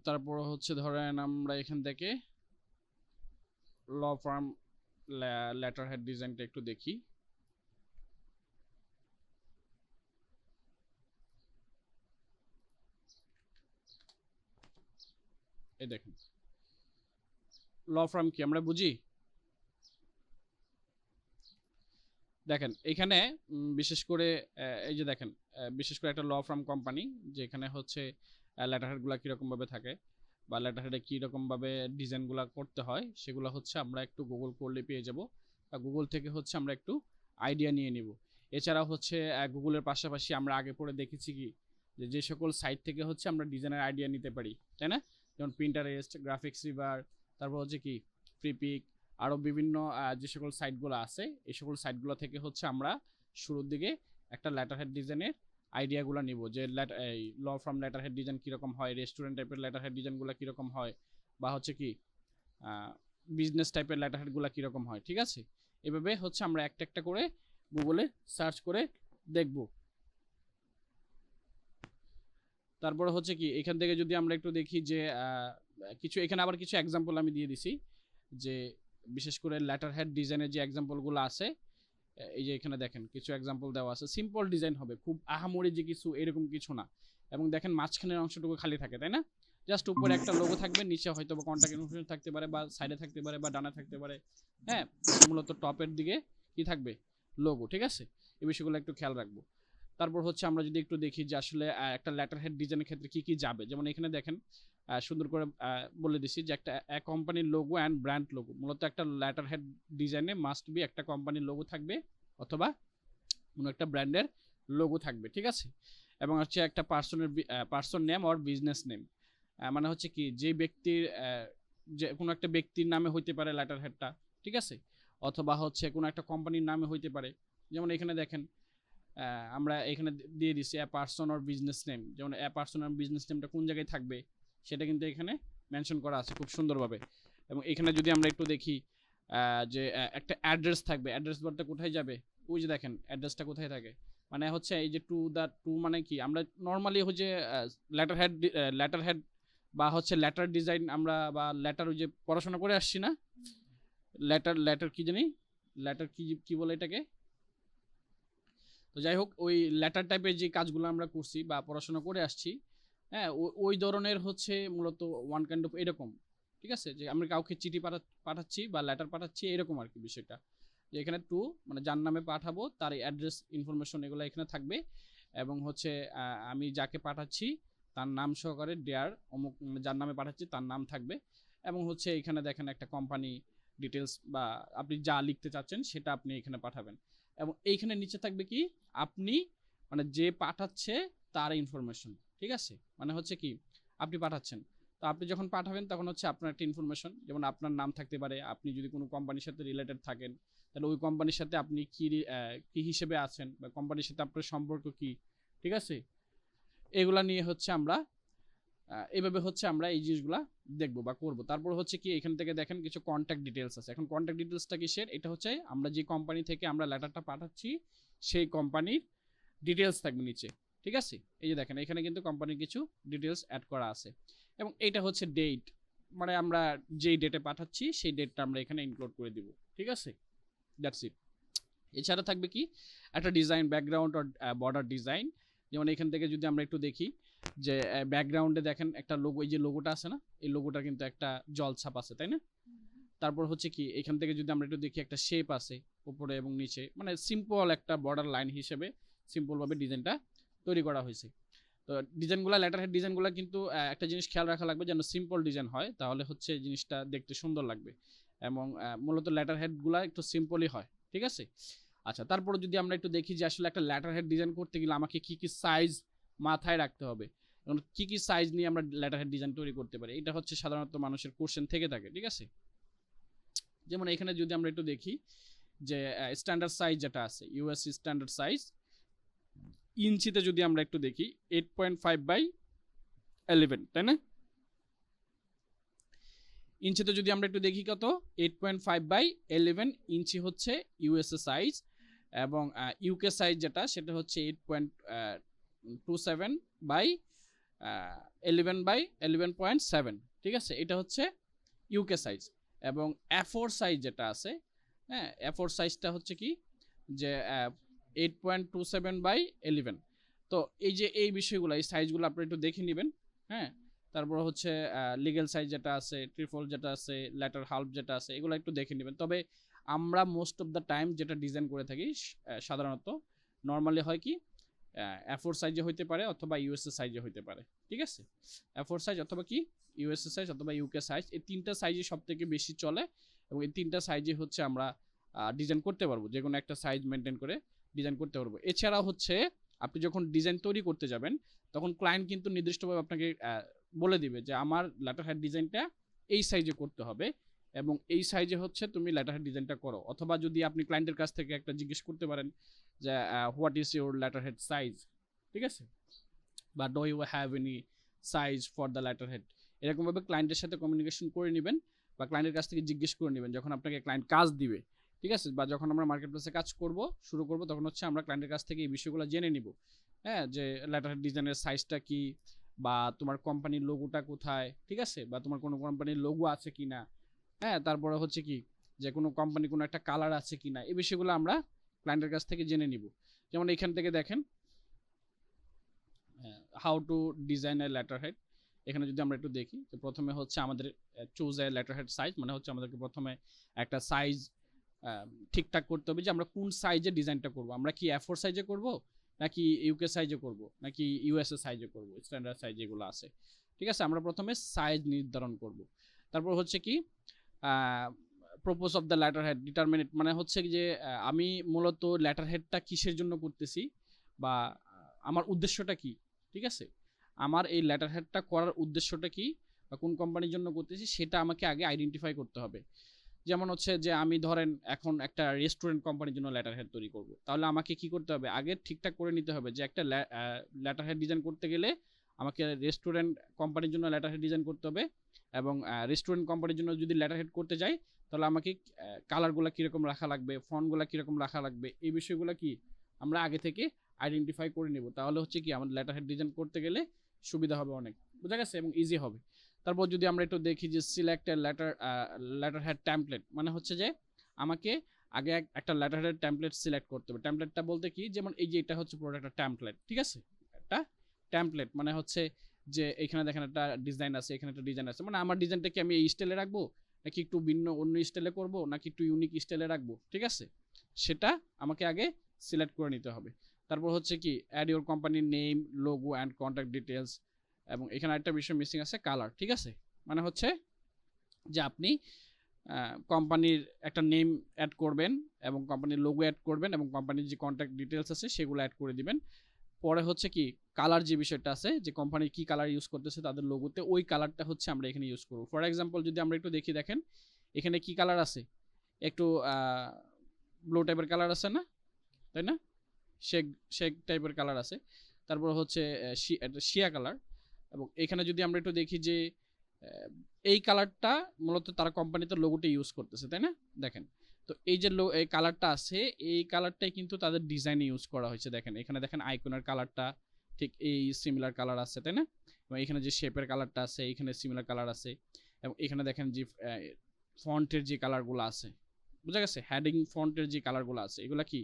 তারপর হচ্ছে ধরেন আমরা এখান থেকে ল ফার্ম লেটার হেড ডিজাইনটা একটু দেখি। এই দেখেন ল ফার্ম কি আমরা বুঝি। দেখেন এখানে বিশেষ করে এই যে দেখেন বিশেষ করে একটা ল ফার্ম কোম্পানি, যেখানে হচ্ছে লেটার হেডগুলো কীরকমভাবে থাকে বা লেটার হেডে কীরকমভাবে ডিজাইনগুলো করতে হয় সেগুলো হচ্ছে আমরা একটু গুগল করলে পেয়ে যাব, বা গুগল থেকে হচ্ছে আমরা একটু আইডিয়া নিয়ে নিব। এছাড়াও হচ্ছে গুগলের পাশাপাশি আমরা আগে পরে দেখেছি কি যে সকল সাইট থেকে হচ্ছে আমরা ডিজাইনের আইডিয়া নিতে পারি, তাই না? যেমন প্রিন্টারেস্ট, গ্রাফিক্স রিভার, তারপর হচ্ছে কি ফ্রিপিক, আরও বিভিন্ন যে সকল সাইটগুলো আছে এই সকল সাইটগুলো থেকে হচ্ছে আমরা শুরুর দিকে একটা লেটার হেড ডিজাইনের আইডিয়াগুলো নিব, যে এই ল ফর্ম লেটার হেড ডিজাইন কীরকম হয়, রেস্টুরেন্ট টাইপের লেটার হেড ডিজাইনগুলো কীরকম হয়, বা হচ্ছে কি বিজনেস টাইপের লেটার হেডগুলো কীরকম হয়। ঠিক আছে, এভাবে হচ্ছে আমরা একটা একটা করে গুগলে সার্চ করে দেখব। তারপরে হচ্ছে কি এখান থেকে যদি আমরা একটু দেখি যে কিছু এখানে আবার কিছু এক্সাম্পল আমি দিয়ে দিছি, যে বিশেষ করে লেটার হেড ডিজাইনের যে এক্সাম্পলগুলো আছে, এই যে এখানে দেখেন কিছু এক্সাম্পল দেওয়া আছে। সিম্পল ডিজাইন হবে, খুব আহামরি যে কিছু এরকম কিছু না, এবং দেখেন মাঝখানের অংশটুকু খালি থাকে, তাই না? জাস্ট উপরে একটা লোগো থাকবে, নিচে হয়তো বা কন্টাক্ট ইনফরমেশন থাকতে পারে, বা সাইডে থাকতে পারে, বা ডানে থাকতে পারে। হ্যাঁ, মূলত টপের দিকে কি থাকবে, লোগো। ঠিক আছে, এই বিষয়গুলো একটু খেয়াল রাখবো। তারপর হচ্ছে আমরা যদি একটু দেখি যে আসলে একটা লেটার হেড ডিজাইনের ক্ষেত্রে কি কি যাবে, যেমন এখানে দেখেন সুন্দর করে বলে দিছি যে একটা কোম্পানির লোগো অ্যান্ড ব্র্যান্ড লোগো। মূলত একটা লেটার হেড ডিজাইনে মাস্ট বি একটা কোম্পানির লোগো থাকবে অথবা কোনো একটা ব্র্যান্ডের লোগো থাকবে। ঠিক আছে, এবং হচ্ছে একটা person name or business name, মানে হচ্ছে কি যে ব্যক্তির যে কোনো একটা ব্যক্তির নামে হইতে পারে লেটার হেডটা। ঠিক আছে, অথবা হচ্ছে কোনো একটা কোম্পানির নামে হইতে পারে। যেমন এখানে দেখেন আমরা এখানে দিয়ে দিচ্ছি অ্যা পারসন অর বিজনেস নেম, যেমন অ্যা পারসন অর বিজনেস নেমটা কোন জায়গায় থাকবে সেটা কিন্তু এখানে মেনশন করা আছে খুব সুন্দরভাবে। এবং এখানে যদি আমরা একটু দেখি যে একটা অ্যাড্রেস থাকবে, অ্যাড্রেস বারটা কোথায় যাবে, ওই যে দেখেন অ্যাড্রেসটা কোথায় থাকে, মানে হচ্ছে এই যে টু মানে কি, আমরা নর্মালি হচ্ছে লেটার হেড বা হচ্ছে লেটার ডিজাইন আমরা বা লেটার ওই যে পড়াশোনা করে আসছি না, লেটার কি জানি, লেটার কি বলে এটাকে, তো যাই হোক ওই লেটার টাইপের যে কাজগুলো আমরা করছি বা পড়াশোনা করে আসছি, হ্যাঁ ওই ধরনের হচ্ছে মূলত ওয়ান কাইন্ড অফ এরকম, ঠিক আছে, যে আমরা কাউকে চিঠি পাঠাচ্ছি বা লেটার পাঠাচ্ছি এরকম আর কি বিষয়টা, যে এখানে টু মানে যার নামে পাঠাবো তার অ্যাড্রেস ইনফরমেশন এগুলো এখানে থাকবে, এবং হচ্ছে আমি যাকে পাঠাচ্ছি তার নাম সহকারে ডেয়ার অমুক, যার নামে পাঠাচ্ছি তার নাম থাকবে, এবং হচ্ছে এখানে দেখেন একটা কোম্পানি ডিটেলস বা আপনি যা লিখতে চাচ্ছেন সেটা আপনি এখানে পাঠাবেন, এবং এইখানে নিচে থাকবে কি আপনি মানে যে পাঠাচ্ছে তার ইনফরমেশন, ঠিক আছে, মানে হচ্ছে কি আপনি পাঠাচ্ছেন, তো আপনি যখন পাঠাবেন তখন হচ্ছে আপনার একটা ইনফরমেশন, যেমন আপনার নাম থাকতে পারে, আপনি যদি কোনো কোম্পানির সাথে রিলেটেড থাকেন তাহলে ওই কোম্পানির সাথে আপনি কি হিসেবে আছেন বা কোম্পানির সাথে আপনার সম্পর্ক কি, ঠিক আছে, এগুলা নিয়ে হচ্ছে আমরা এইভাবে হচ্ছে আমরা এই জিনিসগুলা দেখবো বা করবো। তারপর হচ্ছে কি এখান থেকে দেখেন কিছু কন্ট্যাক্ট ডিটেলস আছে, এখন কন্ট্যাক্ট ডিটেলসটা কিসের, এটা হচ্ছে আমরা যে কোম্পানি থেকে আমরা লেটারটা পাঠাচ্ছি সেই কোম্পানির ডিটেলস থাকবে নিচে, ঠিক আছে, এই যে দেখেন এখানে কিন্তু কোম্পানির কিছু ডিটেলস অ্যাড করা আছে, এবং এইটা হচ্ছে ডেট, মানে আমরা যেই ডেটে পাঠাচ্ছি সেই ডেটটা আমরা এখানে ইনক্লুড করে দিব, ঠিক আছে, দ্যাটস ইট। এছাড়া থাকবে কি একটা ডিজাইন ব্যাকগ্রাউন্ড আর বর্ডার ডিজাইন, যেমন এখান থেকে যদি আমরা একটু দেখি যে ব্যাকগ্রাউন্ডে দেখেন একটা লোগো, এই যে লোগোটা আছে না, এই লোগোটা কিন্তু একটা জলছাপ আছে তাই না, তারপর হচ্ছে কি এখান থেকে যদি আমরা একটু দেখি একটা শেপ আছে উপরে এবং নিচে, মানে সিম্পল একটা বর্ডার লাইন হিসেবে সিম্পলভাবে ডিজাইনটা তৈরি করা হয়েছে। তো ডিজাইনগুলো লেটার হেড ডিজাইনগুলো কিন্তু একটা জিনিস খেয়াল রাখা লাগবে যেন সিম্পল ডিজাইন হয়, তাহলে হচ্ছে জিনিসটা দেখতে সুন্দর লাগবে, এবং মূলত লেটার হেডগুলো একটু সিম্পলই হয়, ঠিক আছে। আচ্ছা তারপরে যদি আমরা একটু দেখি যে আসলে একটা লেটার হেড ডিজাইন করতে গেলে আমাকে কি কি সাইজ মাথায় রাখতে হবে, এবং কি কি সাইজ নিয়ে আমরা লেটার হেড ডিজাইন তৈরি করতে পারি, এটা হচ্ছে সাধারণত মানুষের কোশ্চেন থেকে থাকে, ঠিক আছে। যেমন এখানে যদি আমরা একটু দেখি যে স্ট্যান্ডার্ড সাইজ যেটা আছে ইউএস স্ট্যান্ডার্ড সাইজ ইঞ্চিতে যদি আমরা একটু দেখি 8.5/11, তাই না, ইঞ্চিতে যদি আমরা একটু দেখি কত 8.5/11 ইঞ্চি হচ্ছে ইউএসএ সাইজ, এবং ইউকে সাইজ যেটা সেটা হচ্ছে 8.27/11/11.7, ঠিক আছে, এটা হচ্ছে ইউকে সাইজ, এবং A4 সাইজ যেটা আছে, হ্যাঁ A4 সাইজটা হচ্ছে কি যে 8.27/11, তো এই যে এই বিষয়গুলো এই সাইজগুলো আপনি একটু দেখে নেবেন, হ্যাঁ। তারপর হচ্ছে লিগ্যাল সাইজ যেটা আছে, ট্রিপল যেটা আছে, লেটার হাল্ফ যেটা আছে, এগুলো একটু দেখে নেবেন। তবে আমরা মোস্ট অফ দ্য টাইম যেটা ডিজাইন করে থাকি সাধারণত নর্মালি হয় কি A4 সাইজে হইতে পারে অথবা ইউএসএ সাইজে হইতে পারে, ঠিক আছে, A4 সাইজ অথবা কি ইউএসএ সাইজ অথবা ইউকে সাইজ, এই তিনটা সাইজই সব থেকে বেশি চলে, এবং এই তিনটা সাইজে হচ্ছে আমরা ডিজাইন করতে পারবো, যে কোনো একটা সাইজ মেনটেন করে ডিজাইন করতে পারবো। এছাড়া হচ্ছে আপনি যখন ডিজাইন তৈরি করতে যাবেন তখন ক্লায়েন্ট কিন্তু নির্দিষ্টভাবে আপনাকে বলে দিবে যে আমার লেটার হেড ডিজাইনটা এই সাইজে করতে হবে, এবং এই সাইজে হচ্ছে তুমি লেটার হেড ডিজাইনটা করো, অথবা যদি আপনি ক্লায়েন্টের কাছ থেকে একটা জিজ্ঞেস করতে পারেন যে what is your letterhead size, ঠিক আছে, বা do you have any size for the letterhead, এরকমভাবে ক্লায়েন্টের সাথে কমিউনিকেশন করে নেবেন বা ক্লায়েন্টের কাছ থেকে জিজ্ঞেস করে নেবেন যখন আপনাকে ক্লায়েন্ট কাজ দিবে, ঠিক আছে, বা যখন আমরা মার্কেট প্লেসে কাজ শুরু করব তখন হচ্ছে আমরা ক্লায়েন্টের কাছ থেকে এই বিষয়গুলো জেনে নিব, হ্যাঁ, যে লেটার হেড ডিজাইনের সাইজটা কি, বা তোমার কোম্পানির লোগোটা কোথায়, ঠিক আছে, বা তোমার কোনো কোম্পানির লোগো আছে কি না, হ্যাঁ, তারপরে হচ্ছে কি যে কোনো কোম্পানি কোনো একটা কালার আছে কি না, এই বিষয়গুলো আমরা ক্লায়েন্টের কাছ থেকে জেনে নিব। যেমন এখান থেকে দেখেন how to design a letter head, এখানে যদি আমরা একটু দেখি তো প্রথমে হচ্ছে আমাদের choose a letter head size, মানে হচ্ছে আমাদেরকে প্রথমে একটা সাইজ ঠিকঠাক করতে হবে যে আমরা কোন সাইজে ডিজাইনটা করব, আমরা কি A4 সাইজে করব নাকি ইউকে সাইজে করব নাকি ইউএসএ সাইজে করব, স্ট্যান্ডার্ড সাইজ যেগুলো আছে, ঠিক আছে, আমরা প্রথমে সাইজ নির্ধারণ করব। তারপর হচ্ছে কি propose of the letter head determinant, মানে হচ্ছে যে আমি মূলত লেটার হেডটা কিসের জন্য করতেছি বা আমার উদ্দেশ্যটা কি, ঠিক আছে, আমার এই লেটার হেডটা করার উদ্দেশ্যটা কি বা কোন কোম্পানির জন্য করতেছি সেটা আমাকে আগে আইডেন্টিফাই করতে হবে। যেমন হচ্ছে যে আমি ধরেন এখন একটা রেস্টুরেন্ট কোম্পানির জন্য লেটার হেড তৈরি করব, তাহলে আমাকে কি করতে হবে, আগে ঠিকঠাক করে নিতে হবে যে একটা লেটার হেড ডিজাইন করতে গেলে আমাকে রেস্টুরেন্ট কোম্পানির জন্য লেটার হেড ডিজাইন করতে হবে, এবং রেস্টুরেন্ট কোম্পানির জন্য যদি লেটার হেড করতে যাই তাহলে আমাকে কালারগুলো কীরকম রাখা লাগবে, ফন্টগুলো কীরকম রাখা লাগবে, এই বিষয়গুলো কি আমরা আগে থেকে আইডেন্টিফাই করে নেব। তাহলে হচ্ছে কি আমাদের লেটার হেড ডিজাইন করতে গেলে সুবিধা হবে অনেক, বোঝা গেছে, এবং ইজি হবে। তারপর যদি আমরা একটু দেখি যে সিলেক্ট লেটার হেড টেমপ্লেট, মানে হচ্ছে যে আমাকে আগে একটা লেটার হেড টেমপ্লেট সিলেক্ট করতে হবে। টেমপ্লেটটা বলতে কি, যেমন এই যে এটা হচ্ছে পুরো একটা টেমপ্লেট, ঠিক আছে, একটা টেমপ্লেট মানে হচ্ছে যে এখানে দেখেন একটা ডিজাইন আছে, এখানে একটা ডিজাইন আছে, মানে আমার ডিজাইনটা কি আমি এই স্টাইলে রাখবো নাকি একটু ভিন্ন অন্য স্টাইলে করব নাকি একটু ইউনিক স্টাইলে রাখবো, ঠিক আছে, সেটা আমাকে আগে সিলেক্ট করে নিতে হবে। তারপর হচ্ছে কি অ্যাড ইউর কোম্পানির name, logo and contact details, এবং এখানে একটা বিষয় মিসিং আছে, কালার, ঠিক আছে, মানে হচ্ছে যে আপনি কোম্পানির একটা নেম অ্যাড করবেন এবং কোম্পানির লোগো অ্যাড করবেন এবং কোম্পানির যে কন্ট্যাক্ট ডিটেলস আছে সেগুলো অ্যাড করে দিবেন। পরে হচ্ছে কি কালার যে বিষয়টা আছে, যে কোম্পানি কি কালার ইউজ করতেছে তাদের লোগোতে, ওই কালারটা হচ্ছে আমরা এখানে ইউজ করব। ফর এক্সাম্পল যদি আমরা একটু দেখি, দেখেন এখানে কি কালার আছে, একটু ব্লু টাইপের কালার আছে না, তাই না, শেক শেক টাইপের কালার আছে। তারপর হচ্ছে শিয়া কালার, এবং এখানে যদি আমরা একটু দেখি যে এই কালারটা মূলত তারা কোম্পানিতে লোগোটা ইউজ করতেছে, তাই না, দেখেন। তো এই যে এই কালারটা আছে, এই কালারটাই কিন্তু তাদের ডিজাইনে ইউজ করা হয়েছে। দেখেন এখানে দেখেন আইকনের কালারটা ঠিক এই সিমিলার কালার আছে, তাই না, এবং এখানে যে শেপের কালারটা আছে এখানে সিমিলার কালার আছে, এবং এখানে দেখেন যে ফন্টের যে কালারগুলো আছে, বুঝা গেছে, হেডিং ফন্টের যে কালারগুলো আছে এগুলা কি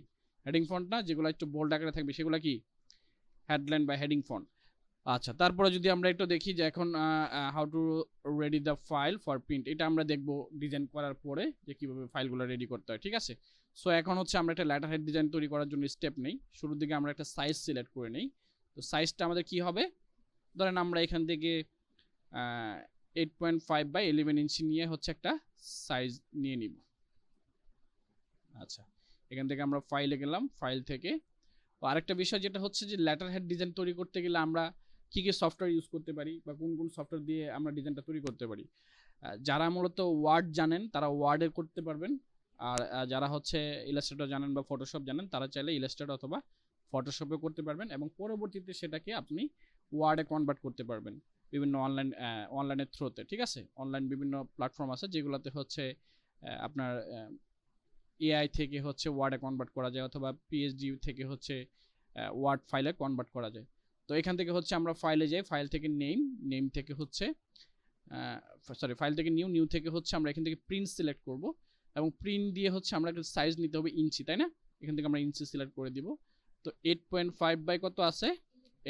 হেডিং ফন্ট না, যেগুলো একটু বোল্ড আকারে থাকবে সেগুলো কি হেডলাইন বা হেডিং ফন্ট। আচ্ছা, তারপরে যদি আমরা একটু দেখি যে এখন how to ready the file for print, এটা আমরা দেখব ডিজাইন করার পরে যে কীভাবে ফাইলগুলো রেডি করতে হয়, ঠিক আছে। সো এখন হচ্ছে আমরা একটা লেটার হেড ডিজাইন তৈরি করার জন্য স্টেপ নেই। শুরুর দিকে আমরা একটা সাইজ সিলেক্ট করে নেই। তো সাইজটা আমাদের কি হবে, ধরেন আমরা এখান থেকে 8.5 বাই 11 ইঞ্চি নিয়ে হচ্ছে একটা সাইজ নিয়ে নিব। আচ্ছা, এখান থেকে আমরা ফাইলে গেলাম, ফাইল থেকে আরেকটা বিষয় যেটা হচ্ছে যে লেটার হেড ডিজাইন তৈরি করতে গেলে আমরা কী কী সফটওয়্যার ইউজ করতে পারি বা কোন কোন সফটওয়্যার দিয়ে আমরা ডিজাইনটা তৈরি করতে পারি। যারা মূলত ওয়ার্ড জানেন তারা ওয়ার্ডে করতে পারবেন, আর যারা হচ্ছে ইলাস্ট্রেটর জানেন বা ফটোশপ জানেন তারা চাইলে ইলাস্ট্রেটর অথবা ফটোশপে করতে পারবেন, এবং পরবর্তীতে সেটাকে আপনি ওয়ার্ডে কনভার্ট করতে পারবেন বিভিন্ন অনলাইনের থ্রুতে, ঠিক আছে। অনলাইন বিভিন্ন প্ল্যাটফর্ম আছে যেগুলোতে হচ্ছে আপনার এআই থেকে হচ্ছে ওয়ার্ডে কনভার্ট করা যায়, অথবা পিএইচডি থেকে হচ্ছে ওয়ার্ড ফাইলে কনভার্ট করা যায়। তো এখান থেকে হচ্ছে আমরা ফাইলে যাই, ফাইল থেকে নেম থেকে হচ্ছে ফাইল থেকে নিউ থেকে হচ্ছে আমরা এখান থেকে প্রিন্ট সিলেক্ট করব, এবং প্রিন্ট দিয়ে হচ্ছে আমরা একটা সাইজ নিতে হবে ইঞ্চি, তাই না, এখান থেকে আমরা ইঞ্চি সিলেক্ট করে দিব। তো 8.5 বাই কত আছে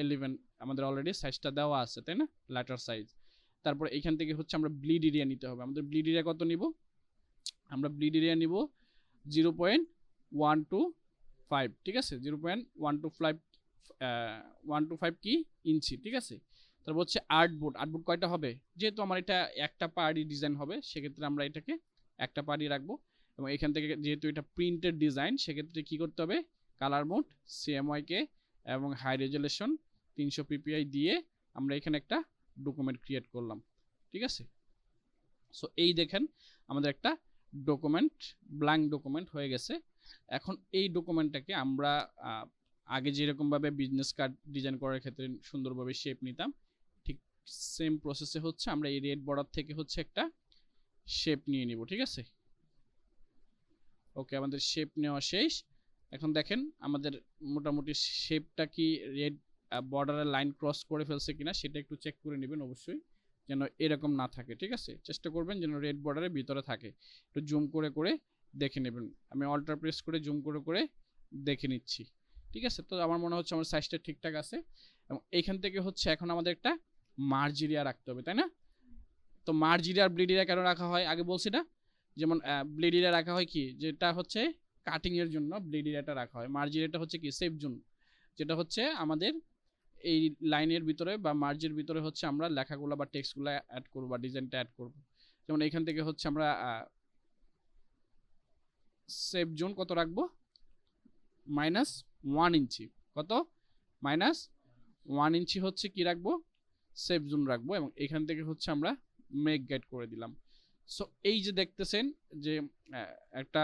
11, আমাদের অলরেডি সাইজটা দেওয়া আছে, তাই না, লেটার সাইজ। তারপর এখান থেকে হচ্ছে আমরা ব্লিড এরিয়া নিতে হবে, আমাদের ব্লিড এরিয়া কত নিব, আমরা ব্লিড এরিয়া নিব 0.125, ঠিক আছে, 0.125 কি ইঞ্চি, ঠিক আছে। তারপর হচ্ছে আর্টবোর্ড কয়টা হবে, যেহেতু আমার এটা একটা পার্টি ডিজাইন হবে সেক্ষেত্রে আমরা এটাকে একটা পার্টি রাখবো, এবং এখান থেকে যেহেতু এটা প্রিন্টেড ডিজাইন সেক্ষেত্রে কি করতে হবে, কালার মোড CMYK এবং হাই রেজুলেশন 300 ppi দিয়ে আমরা এখানে একটা ডকুমেন্ট ক্রিয়েট করলাম, ঠিক আছে। সো এই দেখেন আমাদের একটা ডকুমেন্ট, ব্ল্যাঙ্ক ডকুমেন্ট হয়ে গেছে। এখন এই ডকুমেন্টটাকে আমরা আগে যেরকমভাবে বিজনেস কার্ড ডিজাইন করার ক্ষেত্রে সুন্দরভাবে শেপ নিতাম, ঠিক সেম প্রসেসে হচ্ছে আমরা এই রেড বর্ডার থেকে হচ্ছে একটা শেপ নিয়ে নিব, ঠিক আছে। ওকে, আমাদের শেপ নেওয়া শেষ। এখন দেখেন আমাদের মোটামুটি শেপটা কি রেড বর্ডারের লাইন ক্রস করে ফেলছে কিনা সেটা একটু চেক করে নেবেন অবশ্যই, যেন এরকম না থাকে, ঠিক আছে। চেষ্টা করবেন যেন রেড বর্ডারের ভিতরে থাকে, একটু জুম করে করে দেখে নেবেন। আমি অল্টার প্রেস করে জুম করে করে দেখে নিচ্ছি, ঠিক আছে। তো আমার মনে হচ্ছে আমার সাইজটা ঠিকঠাক আছে, এবং এইখান থেকে হচ্ছে এখন আমাদের একটা মার্জ এরিয়া রাখতে হবে, তাই না। তো মার্জ এরিয়া আর ব্লিড এরিয়া কেন রাখা হয় আগে বলছি না, যেমন ব্লিড এরিয়া রাখা হয় কি, যেটা হচ্ছে কাটিংয়ের জন্য ব্লিড এরিয়াটা রাখা হয়, মার্জ এরিয়াটা হচ্ছে কি সেফ জোন, যেটা হচ্ছে আমাদের এই লাইনের ভিতরে বা মার্জের ভিতরে হচ্ছে আমরা লেখাগুলো বা টেক্সটগুলো অ্যাড করব বা ডিজাইনটা অ্যাড করব। যেমন এখান থেকে হচ্ছে আমরা সেফ জোন কত রাখবো, -1 ইঞ্চি, কত -1 ইঞ্চি হচ্ছে কি রাখবো, সেফ জোন রাখবো, এবং এখান থেকে হচ্ছে আমরা মেক গাইড করে দিলাম। সো এই যে দেখতেছেন যে একটা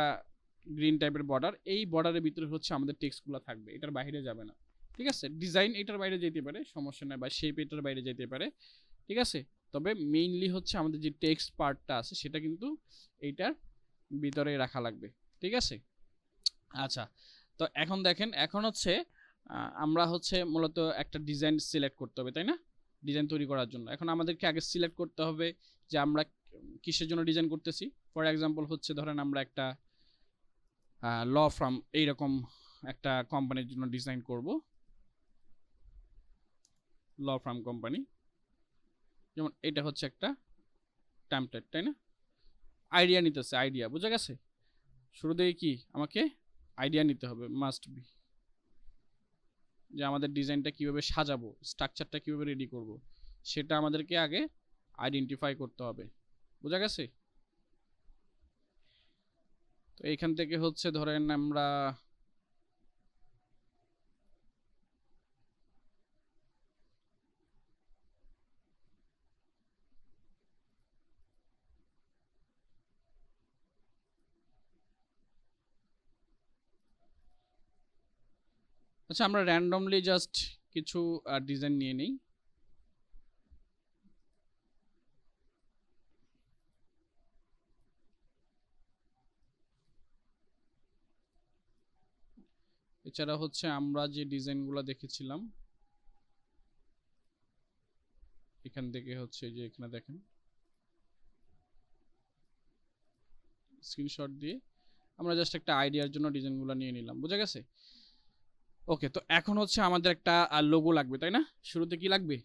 গ্রিন টাইপের বর্ডার, এই বর্ডারের ভিতরে হচ্ছে আমাদের টেক্সটগুলো থাকবে, এটার বাইরে যাবে না। ঠিক আছে, ডিজাইন এটার বাইরে যেতে পারে, সমস্যা নয়, বা শেপ এটার বাইরে যেতে পারে। ঠিক আছে, তবে মেইনলি হচ্ছে আমাদের যে টেক্সট পার্টটা আছে সেটা কিন্তু এইটার ভিতরে রাখা লাগবে। ঠিক আছে, আচ্ছা। তো এখন দেখেন, এখন হচ্ছে আমরা হচ্ছে মূলত একটা ডিজাইন সিলেক্ট করতে হবে, তাই না? ডিজাইন তৈরি করার জন্য এখন আমাদেরকে আগে সিলেক্ট করতে হবে যে আমরা কিসের জন্য ডিজাইন করতেছি। ফর এক্সাম্পল হচ্ছে ধরেন আমরা একটা ল ফার্ম এইরকম একটা কোম্পানির জন্য ডিজাইন করব, ল ফার্ম কোম্পানি, যেমন এটা হচ্ছে একটা টেমপ্লেট, তাই না? আইডিয়া নিতেছে, আইডিয়া বুঝা গেছে। শুরু থেকে কি আমাকে আইডিয়া নিতে হবে, মাস্ট বি, যে আমাদের ডিজাইনটা কিভাবে সাজাবো, স্ট্রাকচারটা কিভাবে রেডি করব, সেটা আমাদেরকে আগে আইডেন্টিফাই করতে হবে। বুঝা গেছে? তো এইখান থেকে হচ্ছে ধরেন আমরা আচ্ছা আমরা র্যান্ডমলি জাস্ট কিছু ডিজাইন নিয়ে নিই। এছাড়া হচ্ছে আমরা যে ডিজাইনগুলো দেখেছিলাম এখান থেকে হচ্ছে যে এখানে দেখেন স্ক্রিনশট দিয়ে আমরা জাস্ট একটা আইডিয়ার জন্য ডিজাইনগুলো নিয়ে নিলাম। বুঝা গেছে? ওকে, তো এখন হচ্ছে আমাদের একটা লোগো লাগবে, তাই না? শুরুতে কি লাগবে?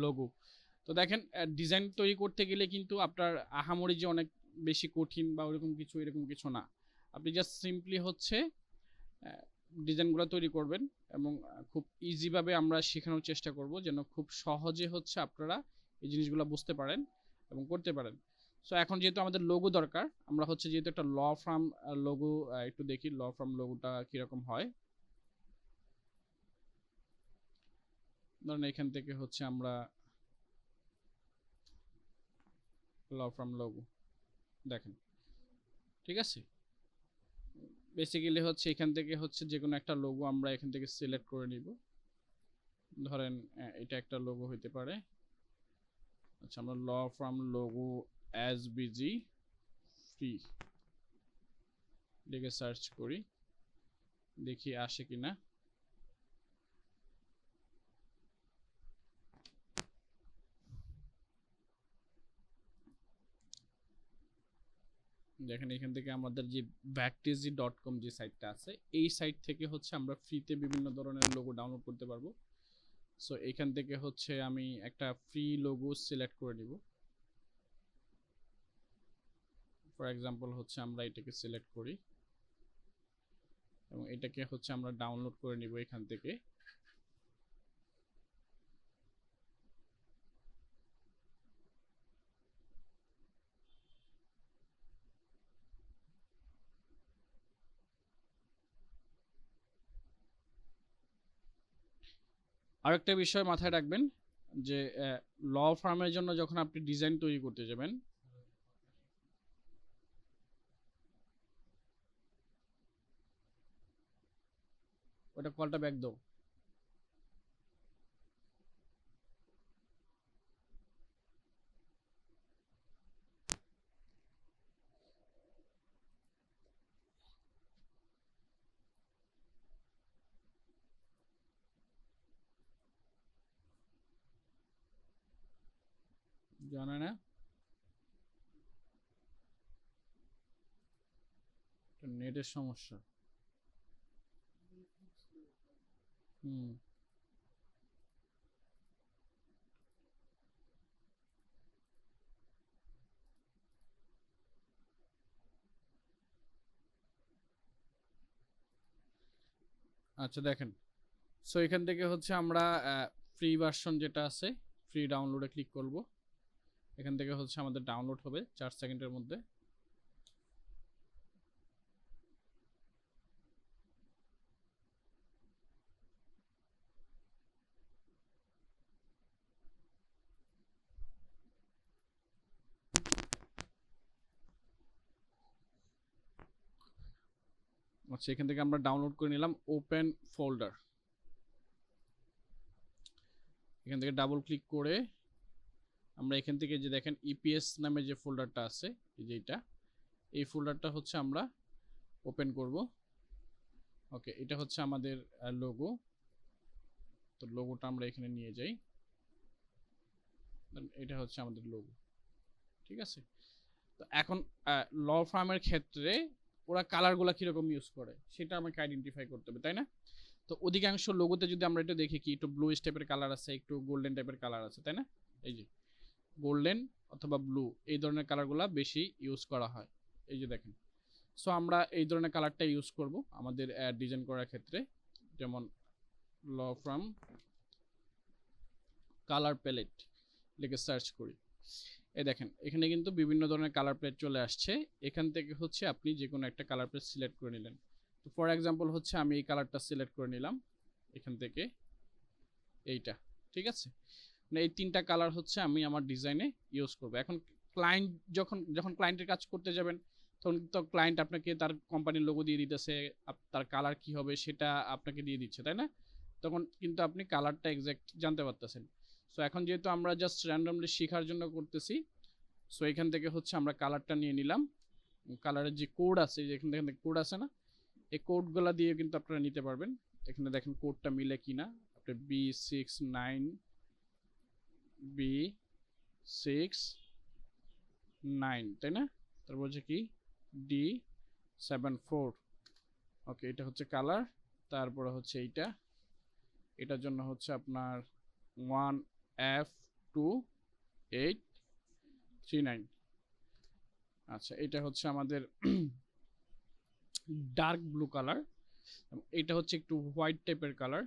লোগো। তো দেখেন ডিজাইন তৈরি করতে গেলে কিন্তু আপনার আহামরি যে অনেক বেশি কঠিন বা ওরকম কিছু, এরকম কিছু না। আপনি জাস্ট সিম্পলি হচ্ছে ডিজাইনগুলো তৈরি করবেন এবং খুব ইজিভাবে আমরা শেখানোর চেষ্টা করব যেন খুব সহজে হচ্ছে আপনারা এই জিনিসগুলো বুঝতে পারেন এবং করতে পারেন। সো এখন যেহেতু আমাদের লোগো দরকার, আমরা হচ্ছে যেহেতু একটা ল ফার্ম লোগো একটু দেখি ল ফার্ম লোগোটা কীরকম হয়। ধরেন এখান থেকে হচ্ছে আমরা ল ফার্ম লোগো দেখেন, ঠিক আছে? বেসিক্যালি হচ্ছে এখান থেকে হচ্ছে যে কোনো একটা লোগো আমরা এখান থেকে সিলেক্ট করে নিব। ধরেন এটা একটা লোগো হইতে পারে। আচ্ছা আমরা ল ফার্ম লোগো এস বিজি ফ্রি লিখে সার্চ করি, দেখি আসে কিনা। দেখেন এখান থেকে আমাদের যে backtg.com যে সাইটটা আছে, এই সাইট থেকে হচ্ছে আমরা ফ্রিতে বিভিন্ন ধরনের লোগো ডাউনলোড করতে পারবো। সো এখান থেকে হচ্ছে আমি একটা ফ্রি লোগো সিলেক্ট করে নিব। ফর এক্সাম্পল হচ্ছে আমরা এটাকে সিলেক্ট করি এবং এটাকে হচ্ছে আমরা ডাউনলোড করে নিব এখান থেকে। আরেকটা বিষয় মাথায় রাখবেন যে ল ফার্মের জন্য যখন আপনি ডিজাইন তৈরি করতে যাবেন, ওটা কলটা ব্যাক দাও। জানে না, নেটের সমস্যা। হুম, আচ্ছা দেখেন। সো এখান থেকে হচ্ছে আমরা ফ্রি ভার্সন যেটা আছে ফ্রি ডাউনলোডে ক্লিক করব। এখান থেকে হচ্ছে আমাদের ডাউনলোড হবে 4 সেকেন্ডের মধ্যে। আচ্ছা, এখান থেকে আমরা ডাউনলোড করে নিলাম ওপেন ফোল্ডার। এখান থেকে ডাবল ক্লিক করে আমরা এখান থেকে যে দেখেন ইপিএস নামে যে ফোল্ডারটা আছে, এই যে এই ফোল্ডারটা হচ্ছে আমরা ওপেন করব। ওকে, এটা হচ্ছে আমাদের লোগো। তো লোগোটা আমরা এখানে নিয়ে যাই, এটা হচ্ছে আমাদের লোগো। ঠিক আছে, তো এখন ল ফার্মের ক্ষেত্রে ওরা কালারগুলো কীরকম ইউজ করে সেটা আমাকে আইডেন্টিফাই করতে হবে, তাই না? তো অধিকাংশ লোগোতে যদি আমরা এটা দেখি কি একটু ব্লু টাইপের কালার আছে, একটু গোল্ডেন টাইপের কালার আছে, তাই না? এই যে গোল্ডেন অথবা ব্লু এই ধরনের কালারগুলো বেশি ইউজ করা হয়, এই যে দেখেন। সো আমরা এই ধরনের কালারটা ইউজ করব আমাদের ডিজাইন করার ক্ষেত্রে। যেমন ল ফ্রম কালার প্যালেট লিখে সার্চ করি, এই দেখেন এখানে কিন্তু বিভিন্ন ধরনের কালার প্যালেট চলে আসছে। এখান থেকে হচ্ছে আপনি যে কোনো একটা কালার প্যালেট সিলেক্ট করে নিলেন। তো ফর এক্সাম্পল হচ্ছে আমি এই কালারটা সিলেক্ট করে নিলাম এখান থেকে, এইটা। ঠিক আছে, মানে এই তিনটা কালার হচ্ছে আমি আমার ডিজাইনে ইউজ করব। এখন ক্লায়েন্ট যখন ক্লায়েন্টের কাজ করতে যাবেন তখন তো ক্লায়েন্ট আপনাকে তার কোম্পানির লোগো দিয়ে দিতেছে, তার কালার কি হবে সেটা আপনাকে দিয়ে দিচ্ছে, তাই না? তখন কিন্তু আপনি কালারটা এক্স্যাক্ট জানতে পারতেছেন। সো এখন যেহেতু আমরা জাস্ট র্যান্ডমলি শেখার জন্য করতেছি, সো এখান থেকে হচ্ছে আমরা কালারটা নিয়ে নিলাম। কালারের যে কোড আছে, এখান থেকে কোড আছে না, এই কোডগুলো দিয়ে কিন্তু আপনারা নিতে পারবেন। এখানে দেখেন কোডটা মিলে কিনা, আপনি B69 তাই না? তারপর হচ্ছে কি D74। ওকে, এটা হচ্ছে কালার। তারপরে হচ্ছে এটার জন্য হচ্ছে আপনার 1F2839। আচ্ছা, এটা হচ্ছে আমাদের ডার্ক ব্লু কালার, এটা হচ্ছে একটু হোয়াইট টাইপের কালার।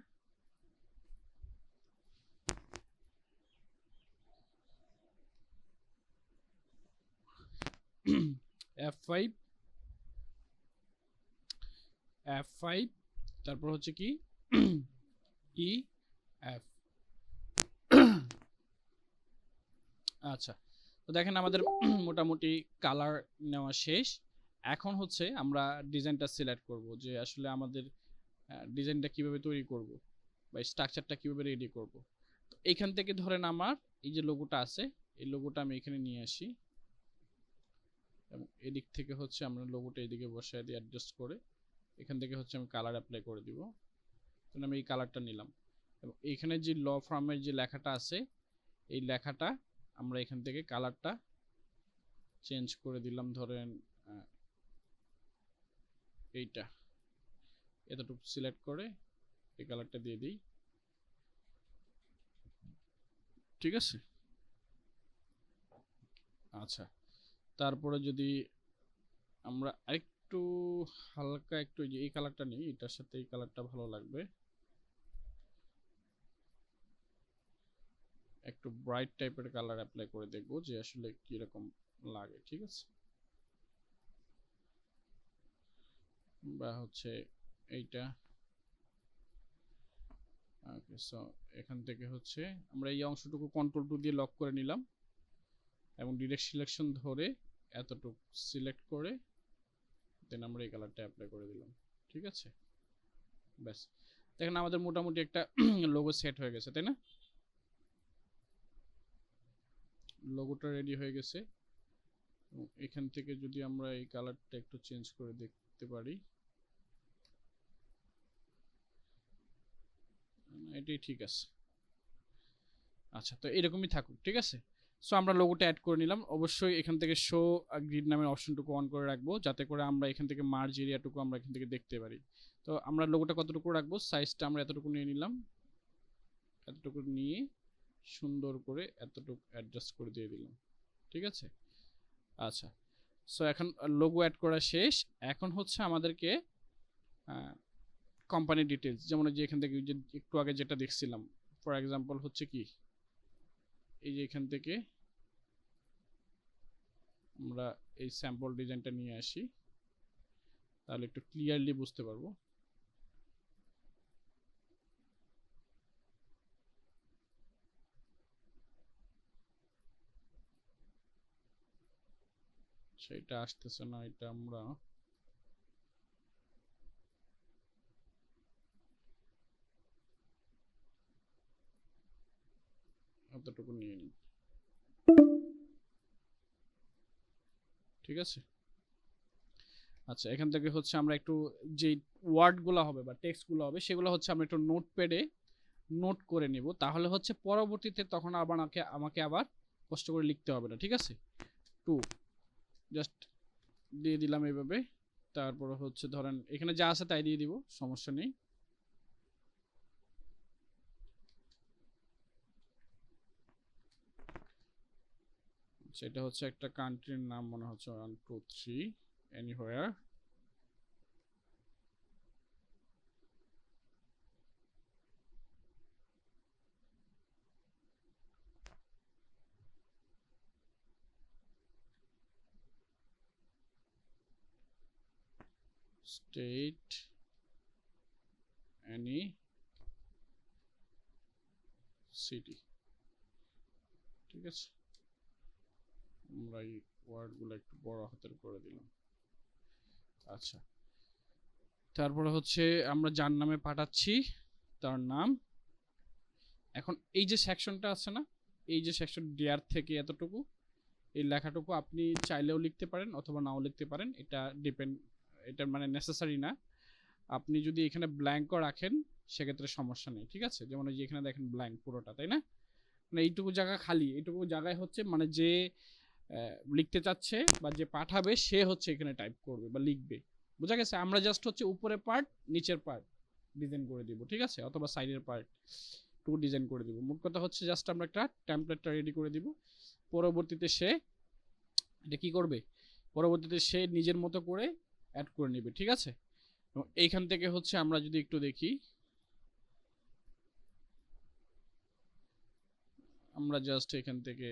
F5 তারপর হচ্ছে কি EF। আচ্ছা, তো দেখেন আমাদের মোটামুটি কালার নেওয়া শেষ। এখন হচ্ছে আমরা ডিজাইনটা সিলেক্ট করব যে আসলে আমাদের ডিজাইনটা কিভাবে তৈরি করব বা স্ট্রাকচারটা কিভাবে রেডি করব। তো এখান থেকে ধরেন আমার এই যে লোগোটা আছে, এই লোগোটা আমি এখানে নিয়ে আসি এবং এদিক থেকে হচ্ছে আমরা লোগোটা এদিকে বসায় দিয়ে অ্যাডজাস্ট করে এখান থেকে হচ্ছে আমি কালার অ্যাপ্লাই করে দিব। তাহলে আমি এই কালারটা নিলাম এবং এইখানে যে ল ফার্মের যে লেখাটা আছে, এই লেখাটা আমরা এখান থেকে কালারটা চেঞ্জ করে দিলাম। ধরেন এইটা এতটুকু সিলেক্ট করে এই কালারটা দিয়ে দিই। ঠিক আছে, আচ্ছা, তারপরে যদি আমরা আরেকটু হালকা একটু যে এই কালারটা নিই, এটার সাথে এই কালারটা ভালো লাগবে, একটু ব্রাইট টাইপের কালার অ্যাপ্লাই করে দেখবো যে আসলে কিরকম লাগে। ঠিক আছে, বা হচ্ছে এইটা। ওকে, সো এখান থেকে হচ্ছে আমরা এই অংশটুকু কন্ট্রোল 2 দিয়ে লক করে নিলাম এবং ডিরেক্ট সিলেকশন ধরে এতটুকু সিলেক্ট করে দেন আমরা এই কালারটা অ্যাপ্লাই করে দিলাম। ঠিক আছে, ব্যাস, দেখেন আমাদের মোটামুটি একটা লোগো সেট হয়ে গেছে, তাই না? লোগোটা রেডি হয়ে গেছে। এখান থেকে যদি আমরা এই কালারটা একটু চেঞ্জ করে দেখতে পারি, এটাই ঠিক আছে। আচ্ছা, তো এরকমই থাকুক। ঠিক আছে, সো আমরা লোগোটা অ্যাড করে নিলাম। অবশ্যই এখান থেকে শো গ্রিড নামের অপশনটুকু অন করে রাখবো যাতে করে আমরা এখান থেকে মার্জ এরিয়াটুকু আমরা এখান থেকে দেখতে পারি। তো আমরা লোগোটা কতটুকু রাখবো, সাইজটা আমরা এতটুকু নিয়ে নিলাম, এতটুকু নিয়ে সুন্দর করে এতটুকু অ্যাডজাস্ট করে দিয়ে দিলাম। ঠিক আছে, আচ্ছা, সো এখন লোগো অ্যাড করা শেষ। এখন হচ্ছে আমাদেরকে কোম্পানি ডিটেলস, যেমন যে এখান থেকে যে একটু আগে যেটা দেখছিলাম, ফর এক্সাম্পল হচ্ছে কি এই যে এখান থেকে আমরা এই স্যাম্পল ডিজাইনটা নিয়ে আসি, তাহলে একটু ক্লিয়ারলি বুঝতে পারবো। সেটা আসতেছে না, এটা আমরা এতটুকু নিয়ে নিই, ঠিক আছে। আচ্ছা, এখান থেকে হচ্ছে আমরা একটু যে ওয়ার্ডগুলো হবে বা টেক্সটগুলো হবে সেগুলো হচ্ছে আমরা একটু নোটপ্যাডে নোট করে নিব, তাহলে হচ্ছে পরবর্তীতে তখন আবার আমাকে আবার কষ্ট করে লিখতে হবে না, ঠিক আছে। টু জাস্ট দিয়ে দিলাম এইভাবে। তারপর হচ্ছে ধরেন এখানে যা আছে তাই দিয়ে দিব, সমস্যা নেই। সেটা হচ্ছে একটা কান্ট্রির নাম মনে হচ্ছে 1 2 3 এনিহোয়ার। স্টেট এনি সিটি, ঠিক আছে। আমরা এই ওয়ার্ডগুলো একটু বড় হাতের করে দিলাম। আচ্ছা, তারপরে হচ্ছে আমরা যার নামে পাঠাচ্ছি তার নাম। এখন এই যে সেকশনটা আছে না, এই যে সেকশন ডিয়ার থেকে এতটুকু, এই লেখাটুকু আপনি চাইলেও লিখতে পারেন অথবা নাও লিখতে পারেন, এটা ডিপেন্ড, এটা মানে নেসেসারি না। আপনি যদি এখানে ব্ল্যাঙ্কও রাখেন সেক্ষেত্রে সমস্যা নেই, ঠিক আছে। যেমন এই যে এখানে দেখেন ব্ল্যাঙ্ক পুরোটা, তাই না, মানে এইটুকু জায়গা খালি, এইটুকু জায়গায় হচ্ছে মানে যে লিখতে চাচ্ছে বা যে পাঠাবে সে হচ্ছে এখানে টাইপ করবে বা লিখবে, বোঝা গেছে। আমরা জাস্ট হচ্ছে উপরের পার্ট নিচের পার্ট ডিজাইন করে দিব, ঠিক আছে, অথবা সাইডের পার্ট টু ডিজাইন করে দিব। মোট কথা হচ্ছে জাস্ট আমরা একটা টেমপ্লেটটা রেডি করে দিব, পরবর্তীতে সে এটা কি করবে, পরবর্তীতে সে নিজের মতো করে অ্যাড করে নেবে, ঠিক আছে। এবং এইখান থেকে হচ্ছে আমরা যদি একটু দেখি, আমরা জাস্ট এখান থেকে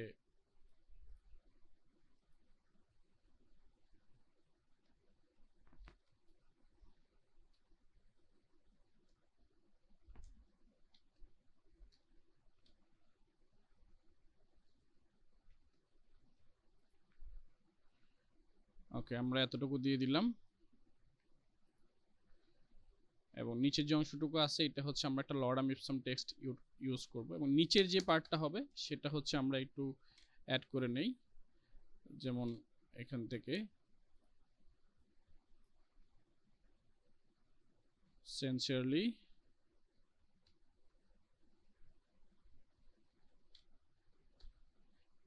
ওকে আমরা এতটুকু দিয়ে দিলাম। এবং নিচের যে অংশটুকু আছে এটা হচ্ছে আমরা একটা লরাম ইপসাম টেক্সট ইউজ করব, এবং নিচের যে পার্টটা হবে সেটা হচ্ছে আমরা একটু অ্যাড করে নেই। যেমন এখান থেকে সিনসিয়ারলি,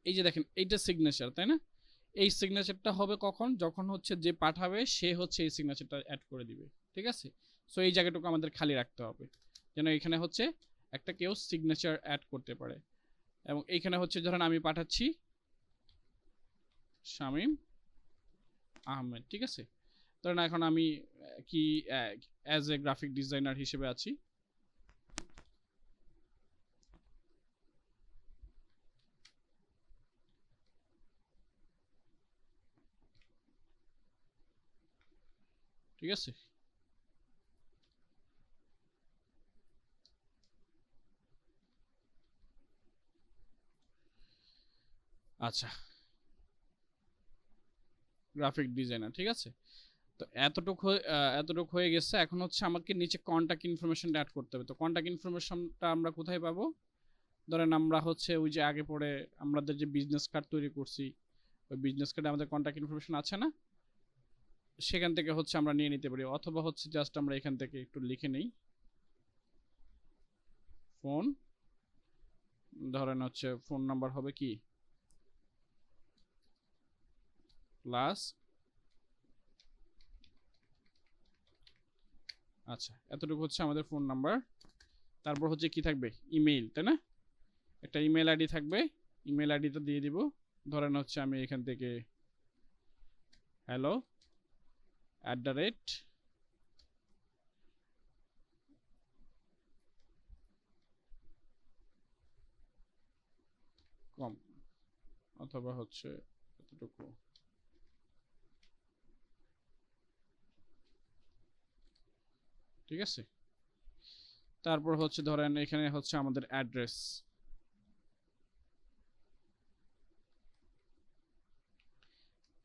এই যে দেখেন এইটা সিগনেচার, তাই না। এই সিগনেচারটা হবে কখন, যখন হচ্ছে যে পাঠাবে সে হচ্ছে এই সিগনেচারটা অ্যাড করে দিবে, ঠিক আছে। সো এই জায়গাটুকু আমাদের খালি রাখতে হবে, যেন এখানে হচ্ছে একটা কেউ সিগনেচার অ্যাড করতে পারে। এবং এইখানে হচ্ছে ধরেন আমি পাঠাচ্ছি শামীম আহমেদ, ঠিক আছে। ধরেন এখন আমি কি অ্যাজ এ গ্রাফিক ডিজাইনার হিসেবে আছি, ঠিক আছে। আচ্ছা, গ্রাফিক ডিজাইনার, ঠিক আছে। তো এতটুকু হয়ে গেছে। এখন হচ্ছে আমাকে নিচে কন্টাক্ট ইনফরমেশনটা অ্যাড করতে হবে। তো কন্টাক্ট ইনফরমেশনটা আমরা কোথায় পাবো, ধরেন আমরা হচ্ছে ওই যে আগে পরে আমাদের যে বিজনেস কার্ড তৈরি করছি, ওই বিজনেস কার্ডে আমাদের কন্টাক্ট ইনফরমেশন আছে না, সেখান থেকে হচ্ছে আমরা নিয়ে নিতে পারি, অথবা হচ্ছে জাস্ট আমরা এখান থেকে একটু লিখে নেই ফোন, ধরেন হচ্ছে ফোন নাম্বার হবে কি প্লাস, আচ্ছা এতটুকু হচ্ছে আমাদের ফোন নাম্বার। তারপর হচ্ছে কি থাকবে, ইমেইল, তাই না, একটা ইমেল আইডি থাকবে, ইমেল আইডিটা দিয়ে দিব। ধরেন হচ্ছে আমি এখান থেকে হ্যালো @ কম, অথবা হচ্ছে এতটুকু, ঠিক আছে। তারপর হচ্ছে ধরেন এখানে হচ্ছে আমাদের অ্যাড্রেস,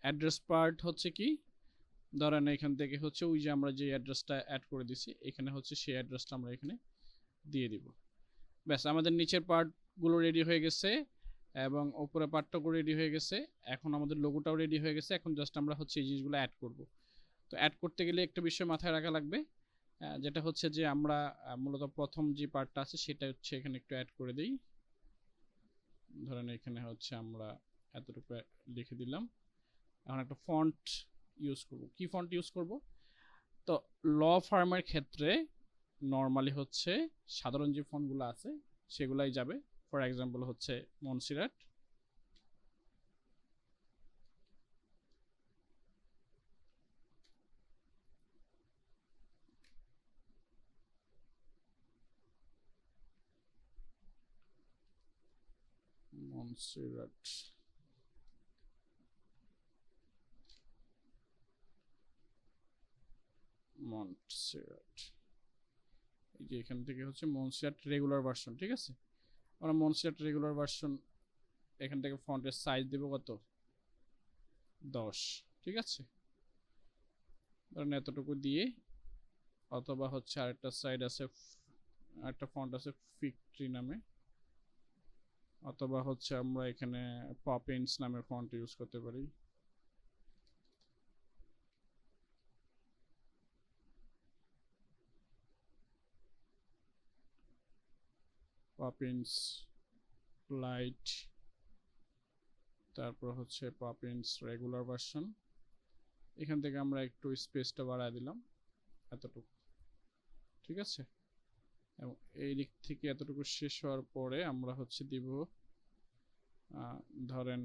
অ্যাড্রেস পার্ট হচ্ছে কি, ধরেন এখান থেকে হচ্ছে ওই যে আমরা যে অ্যাড্রেসটা অ্যাড করে দিছি এখানে হচ্ছে সেই অ্যাড্রেসটা আমরা এখানে দিয়ে দিব। ব্যাস, আমাদের নিচের পার্ট গুলো রেডি হয়ে গেছে এবং উপরে পার্টটাও রেডি হয়ে গেছে। এখন আমাদের লোগোটাও রেডি হয়ে গেছে। এখন জাস্ট আমরা হচ্ছে এই জিনিসগুলো অ্যাড করব। তো অ্যাড করতে গেলে একটা বিষয় মাথায় রাখা লাগবে, যেটা হচ্ছে যে আমরা মূলত প্রথম যে পার্টটা আছে সেটা হচ্ছে এখানে একটু অ্যাড করে দিই। ধরেন এখানে হচ্ছে আমরা এতটুকু লিখে দিলাম। এখন একটা ফন্ট ইউজ করব। কি ফন্ট ইউজ করব? তো ল ফার্মের ক্ষেত্রে নর্মালি হচ্ছে সাধারণ যে ফন্টগুলো আছে সেগুলাই যাবে। ফর এক্সাম্পল হচ্ছে মনসিরাট, মনসিরাট, মনসিরাট, এই যে এখান থেকে হচ্ছে মনসিরাট রেগুলার ভার্সন। ঠিক আছে, আমরা মনসিরাট রেগুলার ভার্সন এখান থেকে ফন্টের সাইজ দেব কত? 10। ঠিক আছে, ধরেন এতটুকু দিয়ে, অথবা হচ্ছে আরেকটা সাইড আছে, আরেকটা ফন্ট আছে ফিক্ট্রি নামে, অথবা হচ্ছে আমরা এখানে পপিন্স নামের ফন্ট ইউজ করতে পারি। পপিন্স লাইট, তারপর হচ্ছে পপিন্স রেগুলার ভার্সন। এখান থেকে আমরা একটু স্পেসটা বাড়ায় দিলাম এতটুকু। ঠিক আছে, এবং এই দিক থেকে এতটুকু শেষ হওয়ার পরে আমরা হচ্ছে দিব ধরেন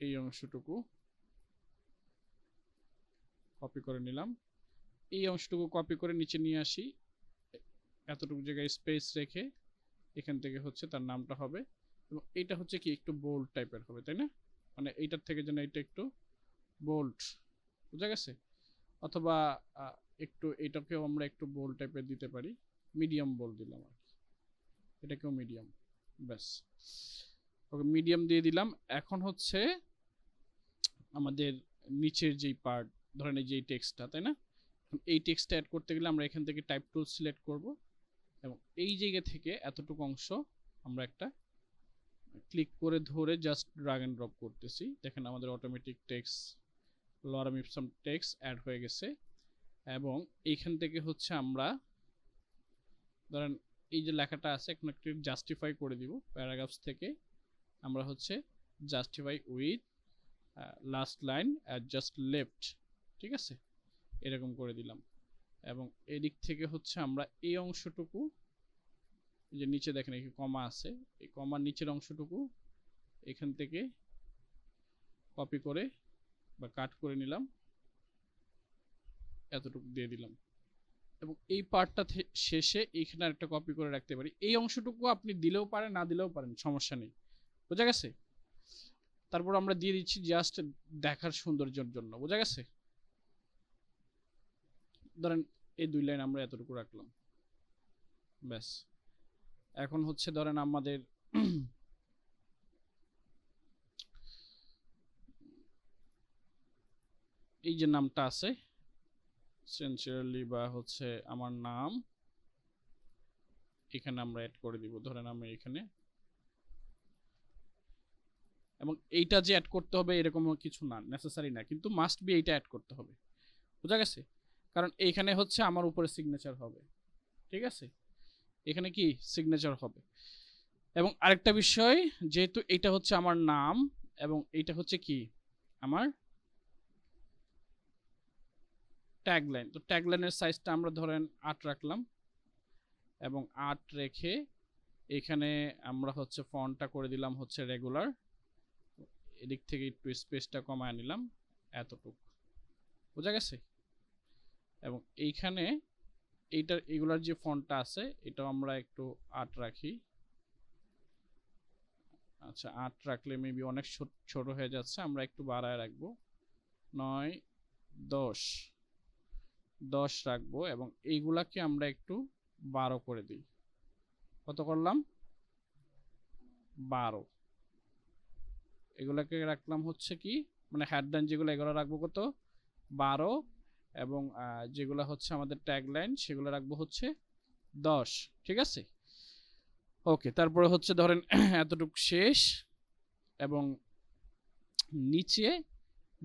এই অংশটুকু কপি করে নিলাম। এই অংশটুকু কপি করে নিচে নিয়ে আসি, এতটুকু জায়গায় স্পেস রেখে এখান থেকে হচ্ছে তার নামটা হবে। এবং এইটা হচ্ছে কি একটু বোল্ড টাইপের হবে, তাই না? মানে এইটার থেকে যেন এটা একটু বোল্ড, বুঝা গেছে? অথবা একটু এটাকেও আমরা একটু বোল্ড টাইপের দিতে পারি, মিডিয়াম বোল্ড দিলাম আর কি, এটাকেও মিডিয়াম। ব্যাস, ওকে মিডিয়াম দিয়ে দিলাম। এখন হচ্ছে আমাদের নিচের যেই পার্ট, ধরেন এই যে টেক্সটটা, তাই না? এই টেক্সটটা অ্যাড করতে গেলে আমরা এখান থেকে টাইপ টুল সিলেক্ট করব এবং এই জায়গা থেকে এতটুকু অংশ আমরা একটা ক্লিক করে ধরে জাস্ট ড্রাগ এন্ড ড্রপ করতেছি। দেখেন আমাদের automatic text, lorem ipsum text add হয়ে গেছে। এবং এইখান থেকে হচ্ছে আমরা ধরেন এই যে লেখাটা আছে এখন একটু জাস্টিফাই করে দিব। প্যারাগ্রাফস থেকে আমরা হচ্ছে justify with last line just left. ঠিক আছে, এরকম করে দিলাম। এবং এদিক থেকে হচ্ছে আমরা এই অংশটুকু, যে নিচে দেখেন এখানে কমা আছে, এই কমার নিচের অংশটুকু এখান থেকে কপি করে বা কাট করে নিলাম, এতটুকু দিয়ে দিলাম। এবং এই পার্টটা শেষে এইখানে একটা কপি করে রাখতে পারি। এই অংশটুকু আপনি দিলেও পারেন, না দিলেও পারেন, সমস্যা নেই। বোঝা গেছে? তারপর আমরা দিয়ে দিচ্ছি জাস্ট দেখার সৌন্দর্যের জন্য। বোঝা গেছে? ধরেন এই 2 লাইন আমরা এতটুকু রাখলাম, ব্যাস। এখন হচ্ছে ধরেন আমাদের এই যে নামটা আছে সিনসিয়ারলি বা হচ্ছে আমার নাম, এখানে আমরা অ্যাড করে দিব। ধরেন আমি এখানে, এবং এইটা যে অ্যাড করতে হবে এরকম কিছু না, নেসেসারি না, কিন্তু মাস্ট বি এইটা অ্যাড করতে হবে। বোঝা গেছে? কারণ এইখানে হচ্ছে আমার উপরে সিগনেচার হবে। ঠিক আছে, এখানে কি সিগনেচার হবে। এবং আরেকটা বিষয়, যেহেতু এটা হচ্ছে আমার নাম এবং এইটা হচ্ছে কি আমার ট্যাগলাইন, তো ট্যাগলাইনের সাইজটা আমরা ধরেন 8 রাখলাম এবং 8 রেখে এখানে আমরা হচ্ছে ফন্টটা করে দিলাম হচ্ছে রেগুলার। এদিক থেকে একটু স্পেসটা কমায় নিলাম এতটুকু। বোঝা গেছে? এবং এইখানে এইটার এগুলার যে ফন্টটা আছে এটাও আমরা একটু 8 রাখি। আচ্ছা, 8 রাখলে মেবি অনেক ছোট হয়ে যাচ্ছে, আমরা একটু বাড়ায় রাখবো, 9 10 10 রাখবো। এবং এইগুলাকে আমরা একটু 12 করে দিই। কত করলাম? 12। এগুলাকে রাখলাম হচ্ছে কি, মানে হেডলাইন যেগুলো এগুলো রাখবো কত? 12। এবং যেগুলো হচ্ছে আমাদের ট্যাগলাইন সেগুলো রাখবো হচ্ছে 10, ঠিক আছে। ওকে, তারপরে হচ্ছে ধরেন এতটুকু শেষ, এবং নিচে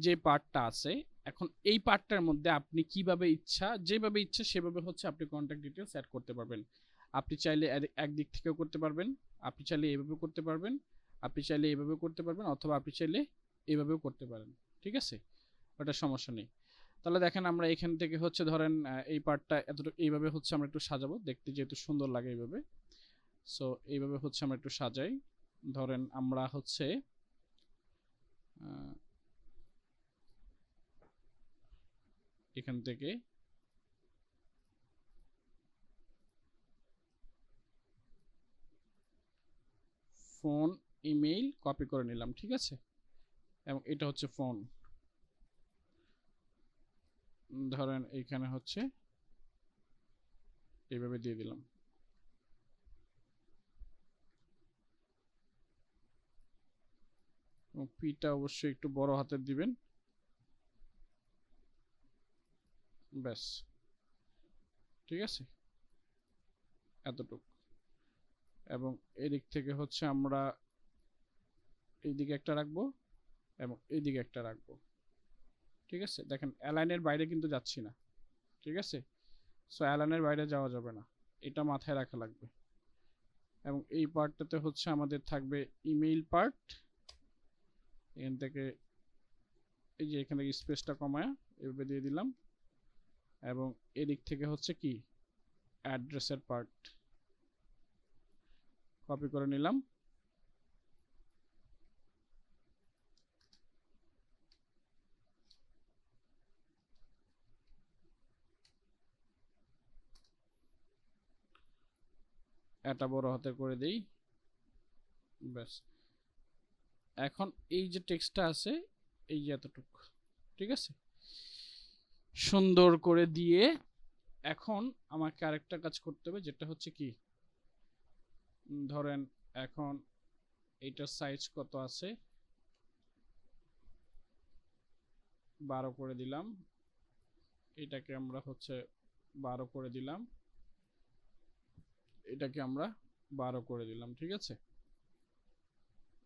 যে পার্টটা আছে, এখন এই পার্টটার মধ্যে আপনি কিভাবে ইচ্ছা, যেভাবে ইচ্ছা সেভাবে হচ্ছে আপনি কন্ট্যাক্ট ডিটেলস অ্যাড করতে পারবেন। আপনি চাইলে একদিক থেকেও করতে পারবেন, আপনি চাইলে এভাবেও করতে পারবেন, আপনি চাইলে এভাবেও করতে পারবেন, অথবা আপনি চাইলে এভাবেও করতে পারেন, ঠিক আছে, ওটা সমস্যা নেই। তাহলে দেখেন আমরা এখান থেকে হচ্ছে ধরেন এই পার্টটা এতটুকু এইভাবে হচ্ছে আমরা একটু সাজাবো, দেখতে যেহেতু সুন্দর লাগে এইভাবে। সো এইভাবে হচ্ছে আমরা একটু সাজাই। ধরেন আমরা হচ্ছে এখান থেকে ফোন ইমেইল কপি করে নিলাম, ঠিক আছে, এবং এটা হচ্ছে ফোন। ধরেন এইখানে হচ্ছে এইভাবে দিয়ে দিলাম। এবং পিটা অবশ্যই একটু বড় হাতের দিবেন, ব্যাস, ঠিক আছে, এতটুকু। এবং এদিক থেকে হচ্ছে আমরা এইদিকে একটা রাখবো এবং এইদিকে একটা রাখবো, ঠিক আছে। দেখেন অ্যালাইনের বাইরে কিন্তু যাচ্ছি না, ঠিক আছে। সো অ্যালাইনের বাইরে যাওয়া যাবে না, এটা মাথায় রাখা লাগবে। এবং এই পার্টটাতে হচ্ছে আমাদের থাকবে ইমেইল পার্ট। এখান থেকে এই যে এখান থেকে স্পেসটা কমায়া এভাবে দিয়ে দিলাম, এবং এদিক থেকে হচ্ছে কি অ্যাড্রেসের পার্ট কপি করে নিলাম। এটা বড় হাতে করে দেই, ব্যাস। এখন এই যে টেক্সটটা আছে, এই যে এতটুকু, ঠিক আছে, সুন্দর করে দিয়ে এখন আমাকে আরেকটা কাজ করতে হবে, যেটা হচ্ছে কি ধরেন এখন এইটার সাইজ কত আছে, 12 করে দিলাম। এটাকে আমরা হচ্ছে 12 করে দিলাম, এটাকে আমরা 12 করে দিলাম, ঠিক আছে।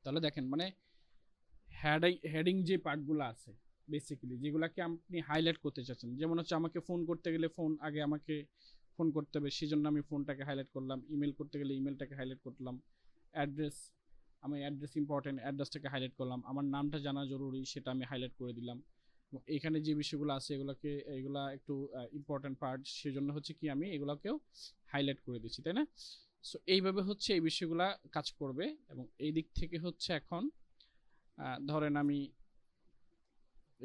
তাহলে দেখেন মানে হেডিং যে পার্টগুলো আছে বেসিক্যালি, যেগুলোকে আপনি হাইলাইট করতে চাচ্ছেন, যেমন হচ্ছে আমাকে ফোন করতে গেলে ফোন আগে আমাকে ফোন করতে হবে, সেজন্য আমি ফোনটাকে হাইলাইট করলাম। ইমেল করতে গেলে ইমেলটাকে হাইলাইট করলাম। অ্যাড্রেস, আমি অ্যাড্রেস ইম্পর্টেন্ট, অ্যাড্রেসটাকে হাইলাইট করলাম। আমার নামটা জানা জরুরি, সেটা আমি হাইলাইট করে দিলাম। এখানে যে বিষয়গুলো আছে এগুলা একটু ইম্পর্টেন্ট পার্ট, সেজন্য হচ্ছে কি আমি এগুলোকেও হাইলাইট করে দিচ্ছি, তাই না। সো এইভাবে হচ্ছে এই বিষয়গুলা কাজ করবে। এবং এই দিক থেকে হচ্ছে এখন ধরেন আমি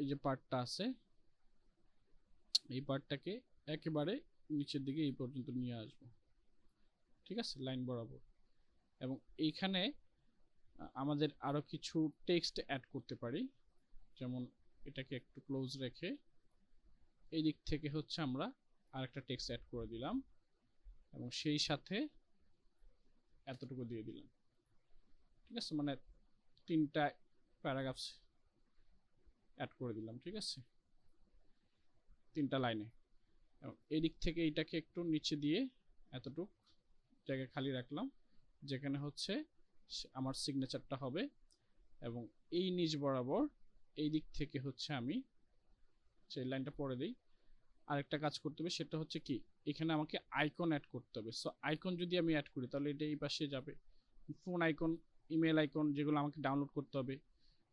এই যে পার্টটা আছে, এই পার্টটাকে একেবারে নিচের দিকে এই পর্যন্ত নিয়ে আসব, ঠিক আছে, লাইন বরাবর। এবং এইখানে আমাদের আরো কিছু টেক্সট অ্যাড করতে পারি, যেমন এটাকে একটু ক্লোজ রেখে এই দিক থেকে হচ্ছে আমরা আরেকটা টেক্সট অ্যাড করে দিলাম, এবং সেই সাথে এতটুকু দিয়ে দিলাম, ঠিক আছে, মানে 3টা প্যারাগ্রাফস অ্যাড করে দিলাম, ঠিক আছে, 3টা লাইনে। এবং এই দিক থেকে এইটাকে একটু নিচে দিয়ে এতটুক জায়গা খালি রাখলাম, যেখানে হচ্ছে আমার সিগনেচারটা হবে। এবং এই নিচ বরাবর এই দিক থেকে হচ্ছে আমি সেই লাইনটা পড়ে দিই। আরেকটা কাজ করতে হবে, সেটা হচ্ছে কি এখানে আমাকে আইকন অ্যাড করতে হবে। সো আইকন যদি আমি অ্যাড করি তাহলে এটা এই পাশে যাবে, ফোন আইকন, ইমেল আইকন, যেগুলো আমাকে ডাউনলোড করতে হবে।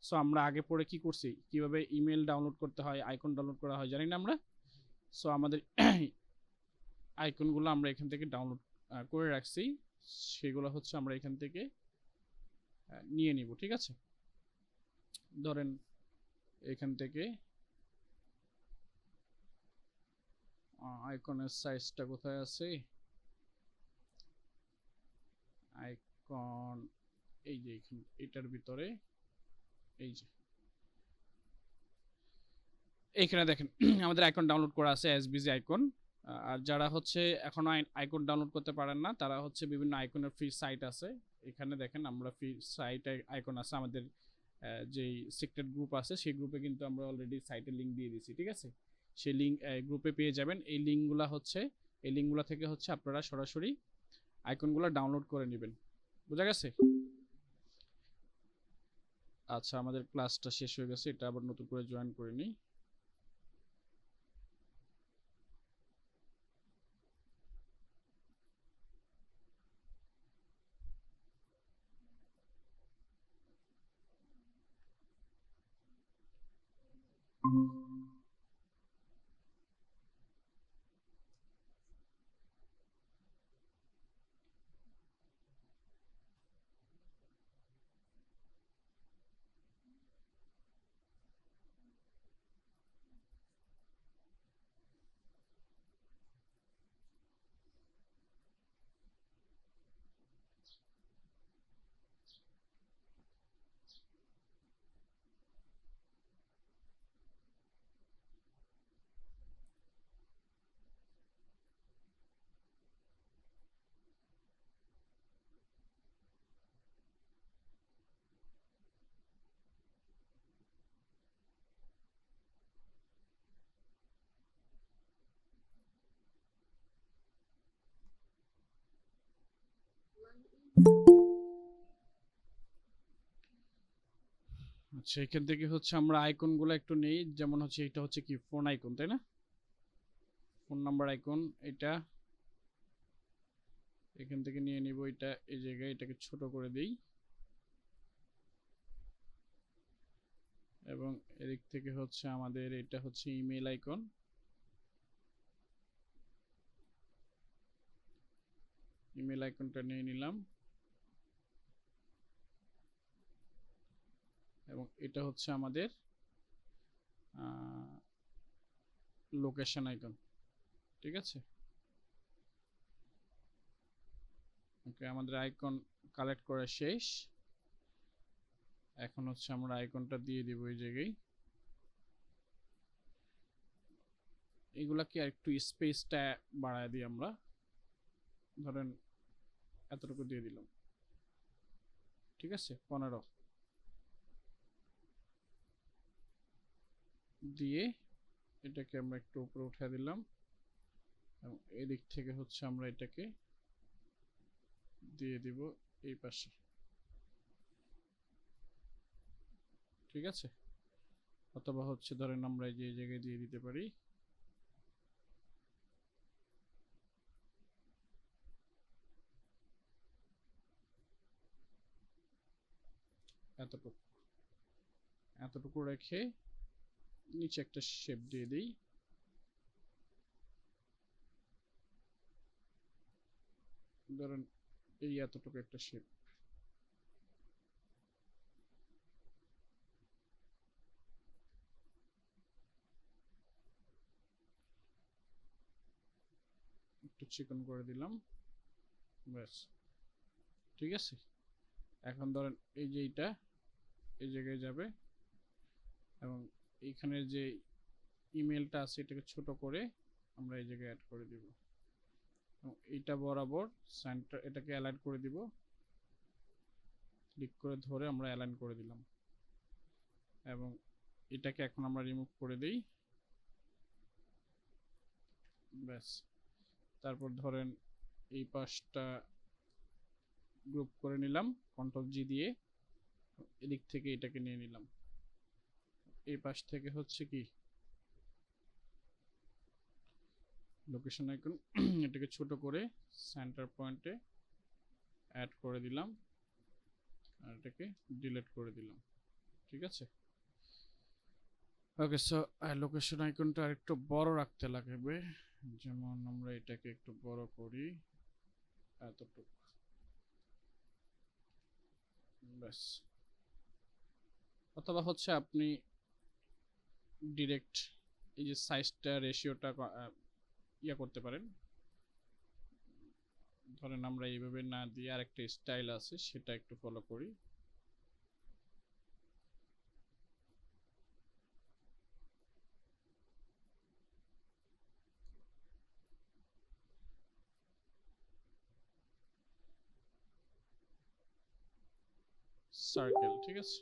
সো আমরা আগে পরে কি করছি, কিভাবে ইমেল ডাউনলোড করতে হয়, আইকন ডাউনলোড করা হয় জানি না আমরা। সো আমাদের আইকনগুলো আমরা এখান থেকে ডাউনলোড করে রাখছি, সেগুলো হচ্ছে আমরা এখান থেকে নিয়ে নিব, ঠিক আছে। ধরেন এখান থেকে আইকনের সাইজটা কোথায় আছে, আইকন এই যে এটার ভিতরে, এই যে এইখানে দেখেন আমাদের আইকন ডাউনলোড করা আছে, এসবিজি আইকন। আর যারা হচ্ছে এখনো আইকন ডাউনলোড করতে পারেন না, তারা হচ্ছে বিভিন্ন আইকনের ফ্রি সাইট আছে, এখানে দেখেন আমরা ফ্রি সাইট আইকন আছে আমাদের, যেই সিক্রেট গ্রুপ আছে সেই গ্রুপে কিন্তু আমরা অলরেডি সাইটের লিঙ্ক দিয়ে দিয়েছি, ঠিক আছে। সেই লিঙ্ক গ্রুপে পেয়ে যাবেন। এই লিঙ্কগুলো হচ্ছে এই লিঙ্কগুলো থেকে হচ্ছে আপনারা সরাসরি আইকনগুলো ডাউনলোড করে নেবেন। বোঝা গেছে? আচ্ছা, আমাদের ক্লাসটা শেষ হয়ে গেছে, এটা আবার নতুন করে জয়েন করে নিই। আচ্ছা, এখান থেকে হচ্ছে আমরা আইকনগুলো একটু নেই। যেমন হচ্ছে এটা হচ্ছে কি ফোন আইকন, তাই না? ফোন নাম্বার আইকন এটা এখান থেকে নিয়ে নিব। এটা এই জায়গায় এটাকে ছোট করে দেই এবং এদিক থেকে হচ্ছে আমাদের এটা হচ্ছে ইমেল আইকন। ইমেল আইকনটা নিয়ে নিলাম এবং এটা হচ্ছে আমাদের লোকেশন আইকন। ঠিক আছে, ওকে, আমাদের আইকন কালেক্ট করা শেষ। এখন হচ্ছে আমরা আইকনটা দিয়ে দিব এই জায়গায়। এগুলাকে একটু স্পেসটা বাড়ায় দিই আমরা, ধরেন এতটুকু দিয়ে দিলাম। ঠিক আছে, 15 দিয়ে এটাকে আমরা একটু উপরে উঠে দিলাম এবং এদিক থেকে হচ্ছে আমরা এটাকে দিয়ে দিব এই পাশে। ঠিক আছে, অথবা হচ্ছে ধরেন আমরা এই যে এই জায়গায় দিয়ে দিতে পারি। এতটুকু এতটুকু রেখে নিচে একটা শেপ দিয়ে দিই। ধরেন এই এতটুকু একটা শেপ। একটু চিকন করে দিলাম, ব্যাস। ঠিক আছে, এখন ধরেন এই যে এইটা এই জায়গায় যাবে এবং এইখানে যে ইমেলটা আছে এটাকে ছোট করে আমরা এই জায়গায় অ্যাড করে দিব এবং এইটা বরাবর সেন্টার এটাকে অ্যালাইন করে দিব। ক্লিক করে ধরে আমরা অ্যালাইন করে দিলাম এবং এটাকে এখন আমরা রিমুভ করে দেই, ব্যাস। তারপর ধরেন এই পাশটা গ্রুপ করে নিলাম কন্ট্রোল জি দিয়ে, এদিক থেকে এটাকে নিয়ে নিলাম। এই পাশ থেকে হচ্ছে কি লোকেশন আইকন এটাকে ছোট করে সেন্টার পয়েন্টে অ্যাড করে দিলাম আর এটাকে ডিলিট করে দিলাম। ঠিক আছে, ওকে। সো লোকেশন আইকনটা আরেকটু বড় রাখতে লাগবে, যেমন আমরা এটাকে একটু বড় করি এতটুকু, ব্যাস। অথবা হচ্ছে আপনি ডিরেক্ট এই যে সাইজটা রেশিওটা ইয়া করতে পারেন। ধরেন আমরা এইভাবে না দিয়ে আরেকটা স্টাইল আছে সেটা একটু ফলো করি। সার্কেল, ঠিক আছে,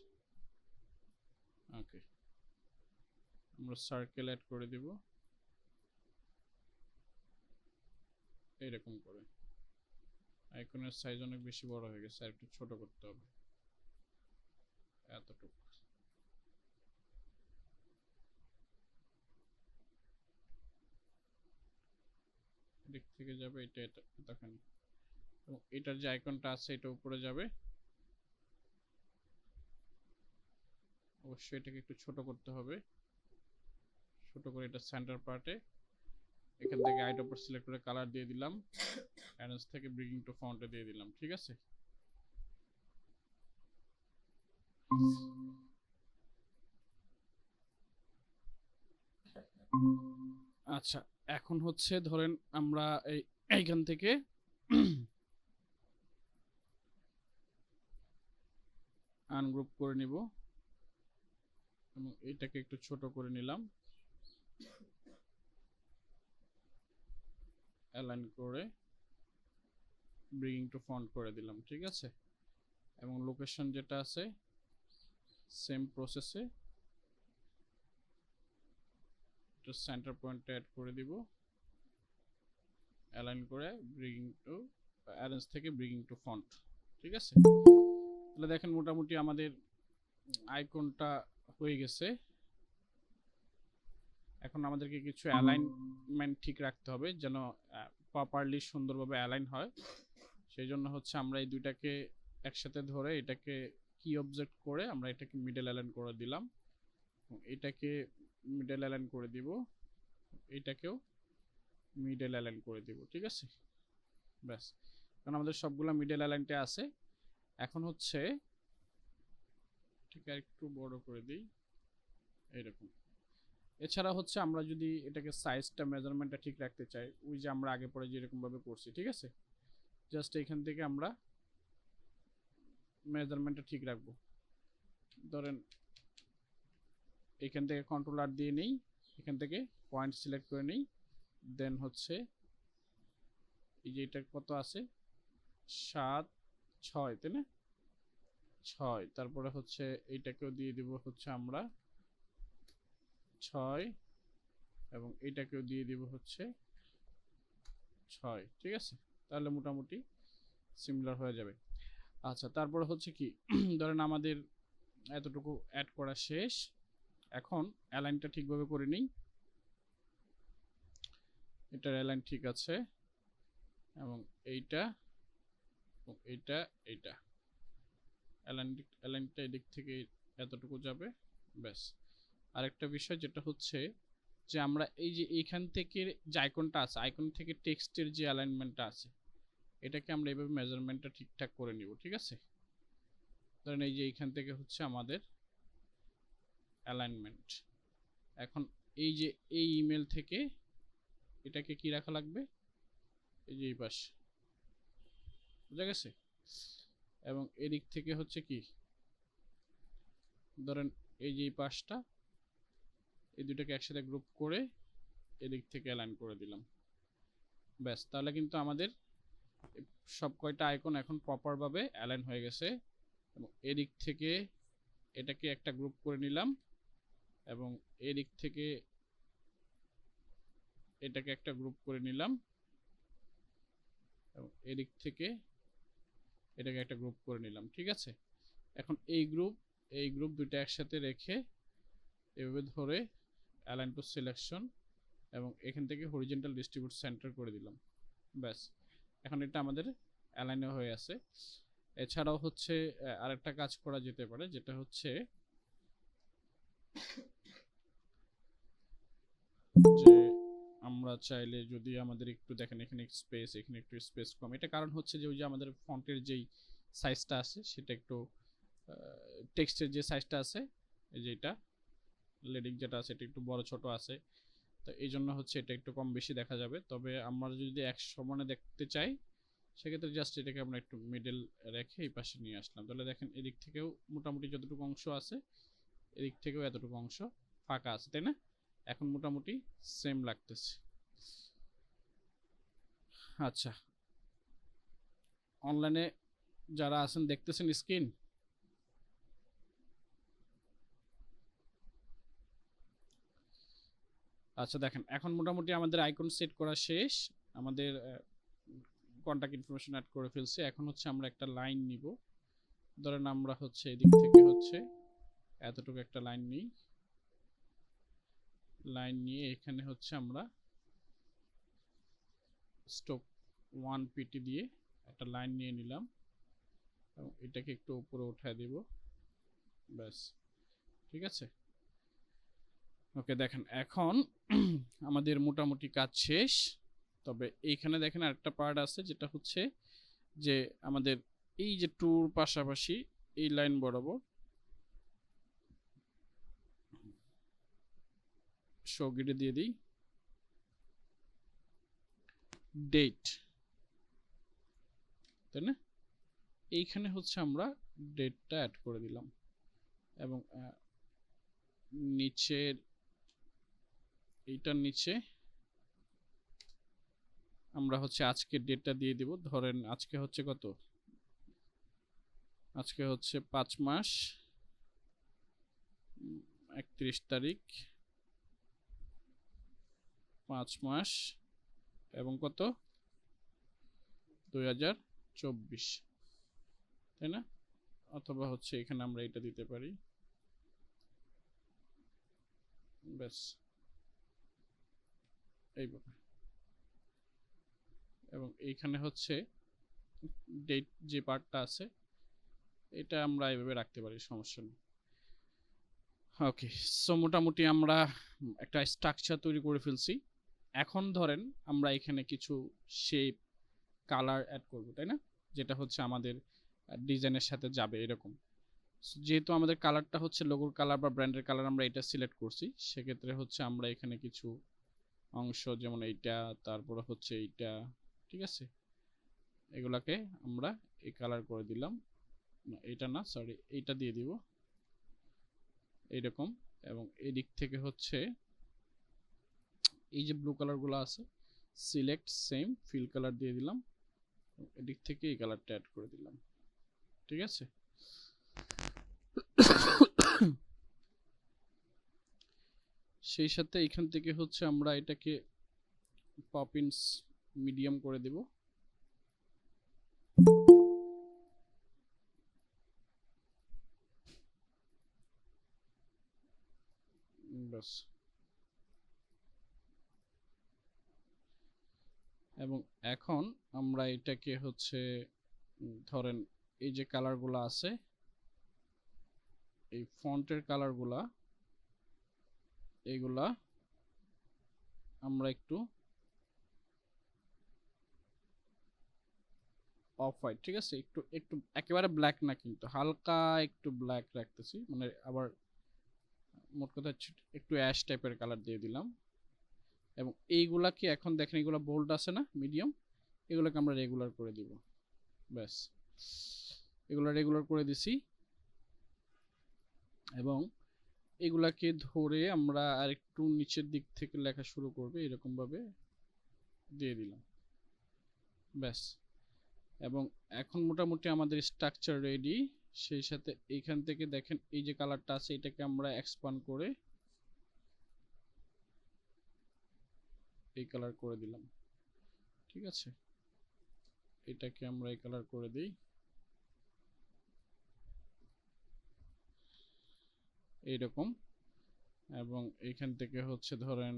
ওকে। আমরা সার্কেল অ্যাড করে দিব। এরকম করে। আইকনের সাইজ অনেক বেশি বড় হয়ে গেছে, আর একটু ছোট করতে হবে, এতটুকু। দিক থেকে যাবে এটা এতখানি, এবং এটার যে আইকনটা আছে এটা উপরে যাবে। অবশ্যই এটাকে একটু ছোট করতে হবে, ছোট করে এটা সেন্টার পার্টে। এখান থেকে আইট উপর সিলেক্ট করে কালার দিয়ে দিলাম, অ্যারেঞ্জ থেকে ব্রিং টু ফন্টে দিয়ে দিলাম, ঠিক আছে। আচ্ছা, এখন হচ্ছে ধরেন আমরা এইখান থেকে আনগ্রুপ করে নিব, এবং এটাকে একটু ছোট করে নিলাম, অ্যালাইন করে ব্রিং টু ফন্ট করে দিলাম, ঠিক আছে। এবং লোকেশন যেটা আছে সেম প্রসেসে এটা সেন্টার পয়েন্ট অ্যাড করে দিব, অ্যালাইন করে ব্রিং টু অ্যারেঞ্জ থেকে ব্রিং টু ফন্ট, ঠিক আছে। তাহলে দেখেন মোটামুটি আমাদের আইকনটা হয়ে গেছে। এখন আমাদেরকে কিছু অ্যালাইনমেন্ট ঠিক রাখতে হবে যেন প্রপারলি সুন্দরভাবে অ্যালাইন হয়। সেই জন্য হচ্ছে আমরা এই দুইটাকে একসাথে ধরে এটাকে কি অবজেক্ট করে আমরা এটাকে মিডল অ্যালাইন করে দিলাম, এটাকে মিডল অ্যালাইন করে দিব, এটাকেও মিডল অ্যালাইন করে দিব, ঠিক আছে। ব্যাস, কারণ আমাদের সবগুলো মিডল অ্যালাইনটা আছে। এখন হচ্ছে ঠিক একটু বড় করে দিই এইরকম। এছাড়া হচ্ছে আমরা যদি এটাকে সাইজটা মেজারমেন্টটা ঠিক রাখতে চাই, ওই যে আমরা আগে পরে যেরকম ভাবে করছি, ঠিক আছে, জাস্ট এখান থেকে আমরা মেজারমেন্টটা ঠিক রাখবো। ধরেন এখান থেকে কন্ট্রোল আর দিয়ে নেই, এখান থেকে পয়েন্ট সিলেক্ট করে নেই, দেন হচ্ছে এই যে এটা কত আছে 7 6, তাই না, 6। তারপরে হচ্ছে এইটাকেও দিয়ে দিব হচ্ছে আমরা 6, এবং এইটাকেও দিয়ে দিব হচ্ছে 6, ঠিক আছে। তাহলে মোটামুটি সিমিলার হয়ে যাবে। আচ্ছা, তারপরে হচ্ছে কি ধরেন আমাদের এতটুকু অ্যাড করা শেষ। এখন অ্যালাইনটা ঠিকভাবে করে নিই, এটার অ্যালাইন ঠিক আছে, এবং এইটা এইটা এইটা অ্যালাইনটা এদিক থেকে এতটুকু যাবে, ব্যাস। আরেকটা বিষয় যেটা হচ্ছে যে আমরা এই যে এইখান থেকে যে আইকনটা আছে, আইকন থেকে টেক্সটের যে অ্যালাইনমেন্টটা আছে, এটাকে আমরা এইভাবে মেজারমেন্টটা ঠিকঠাক করে নিব, ঠিক আছে। ধরেন এই যে এইখান থেকে হচ্ছে আমাদের অ্যালাইনমেন্ট। এখন এই যে এই ইমেল থেকে এটাকে কি রাখা লাগবে, এই যে এই পাশে, বুঝা গেছে। এবং এদিক থেকে হচ্ছে কি ধরেন এই যে এই পাশটা, এই দুটাকে একসাথে গ্রুপ করে এদিক থেকে অ্যালাইন করে দিলাম, ব্যাস। তাহলে কিন্তু আমাদের সব কয়টা আইকন এখন প্রপার ভাবে অ্যালাইন হয়ে গেছে। এবং এদিক থেকে এটাকে একটা গ্রুপ করে নিলাম, এবং এদিক থেকে এটাকে একটা গ্রুপ করে নিলাম, এবং এদিক থেকে এটাকে একটা গ্রুপ করে নিলাম, ঠিক আছে। এখন এই গ্রুপ দুটো একসাথে রেখে এভাবে ধরে অ্যালাইন টু সিলেকশন, এবং এখান থেকে হরিজন্টাল ডিস্ট্রিবিউট সেন্টার করে দিলাম, ব্যাস। এখন এটা আমাদের অ্যালাইন হয়ে আছে। এছাড়াও হচ্ছে আরেকটা কাজ করা যেতে পারে, যেটা হচ্ছে যে আমরা চাইলে যদি আমাদের একটু দেখেন এখানে স্পেস, এখানে একটু স্পেস কম, এটা কারণ হচ্ছে যে ওই যে আমাদের ফন্টের যেই সাইজটা আছে সেটা একটু টেক্সটের যে সাইজটা আছে, এই যে এটা লেডিং যেটা আছে এটা একটু বড় ছোট আছে, তো এই জন্য হচ্ছে এটা একটু কম বেশি দেখা যাবে। তবে আমরা যদি এক সমানে দেখতে চাই সেক্ষেত্রে জাস্ট এটাকে আমরা একটু মিডল রেখে এই পাশে নিয়ে আসলাম, তাহলে দেখেন এদিক থেকেও মোটামুটি যতটুকু অংশ আছে এদিক থেকেও এতটুকু অংশ ফাঁকা আছে, তাই না। এখন মোটামুটি সেম লাগতেছে। আচ্ছা, অনলাইনে যারা আছেন দেখতেছেন স্ক্রিন, আচ্ছা দেখেন এখন মোটামুটি আমাদের আইকন সেট করা শেষ। আমাদের কন্টাক্ট ইনফরমেশন অ্যাড করে ফেলছি। এখন হচ্ছে আমরা একটা লাইন নিব, ধরেন আমরা হচ্ছে এদিক থেকে হচ্ছে এতটুকু একটা লাইন নিই, লাইন নিয়ে এখানে হচ্ছে আমরা স্টক 1 পিটি দিয়ে একটা লাইন নিয়ে নিলাম এবং এটাকে একটু উপরে উঠায় দেব, ব্যাস ঠিক আছে। ওকে, দেখেন এখন আমাদের মোটামুটি কাজ শেষ। তবে এইখানে দেখেন আরেকটা পার্ট আছে, যেটা হচ্ছে যে আমাদের এই যে টুর পাশাপাশি এই লাইন বরাবর শো গ্রিডে দিয়ে দিই ডেট, তাই না? এইখানে হচ্ছে আমরা ডেটটা অ্যাড করে দিলাম এবং নিচের এইটার নিচে আমরা হচ্ছে আজকের ডেটটা দিয়ে দিব। ধরেন আজকে হচ্ছে কত, আজকে হচ্ছে 5 মাস 31 তারিখ, 5 মাস এবং কত 2024, তাই না? অথবা হচ্ছে এখানে আমরা এটা দিতে পারি, ব্যাস এইভাবে। এবং এইখানে হচ্ছে ডেট যে পার্টটা আছে এটা আমরা এইভাবে রাখতে পারি, সমস্যা নেই। ওকে, সো মোটামুটি আমরা একটা স্ট্রাকচার তৈরি করে ফেলছি। এখন ধরেন আমরা এখানে কিছু শেপ কালার অ্যাড করব, তাই না? যেটা হচ্ছে আমাদের ডিজাইনের সাথে যাবে এরকম। যেহেতু আমাদের কালারটা হচ্ছে লোগোর কালার বা ব্র্যান্ডের কালার, আমরা এটা সিলেক্ট করছি, সেক্ষেত্রে হচ্ছে আমরা এখানে কিছু অংশ যেমন এইটা, তারপরে হচ্ছে এইটা, ঠিক আছে, এগুলাকে আমরা এই কালার করে দিলাম, এইটা না সরি এইটা দিয়ে দিব এইরকম। এবং এই দিক থেকে হচ্ছে এই যে ব্লু কালারগুলো আছে সিলেক্ট সেম ফিল কালার দিয়ে দিলাম, এদিক থেকে এই কালারটা অ্যাড করে দিলাম, ঠিক আছে। সেই সাথে এখান থেকে হচ্ছে আমরা এটাকে পপিন্স মিডিয়াম করে দেব, বাস। এবং এখন আমরা এটাকে হচ্ছে ধরেন এই যে কালারগুলো আছে এই ফন্টের কালারগুলা এইগুলা আমরা একটু অফ হোয়াইট, ঠিক আছে, একটু একটু একেবারে ব্ল্যাক না কিন্তু হালকা একটু ব্ল্যাক রাখতেছি, মানে আবার মোট কথা একটু অ্যাশ টাইপের কালার দিয়ে দিলাম। এবং এইগুলা কি এখন দেখেন এগুলা বোল্ড আছে না মিডিয়াম, এগুলোকে আমরা রেগুলার করে দিব, ব্যাস এগুলো রেগুলার করে দিছি। এবং এগুলাকে ধরে আমরা আরেকটু নিচের দিক থেকে লেখা শুরু করবে এরকম ভাবে দিয়ে দিলাম, ব্যাস। এবং এখন মোটামুটি আমাদের স্ট্রাকচার রেডি। সেই সাথে এইখান থেকে দেখেন এই যে কালারটা আছে এটাকে আমরা এক্সপ্যান্ড করে এই কালার করে দিলাম, ঠিক আছে, এটাকে আমরা এই কালার করে দিই এইরকম। এবং এইখান থেকে হচ্ছে ধরেন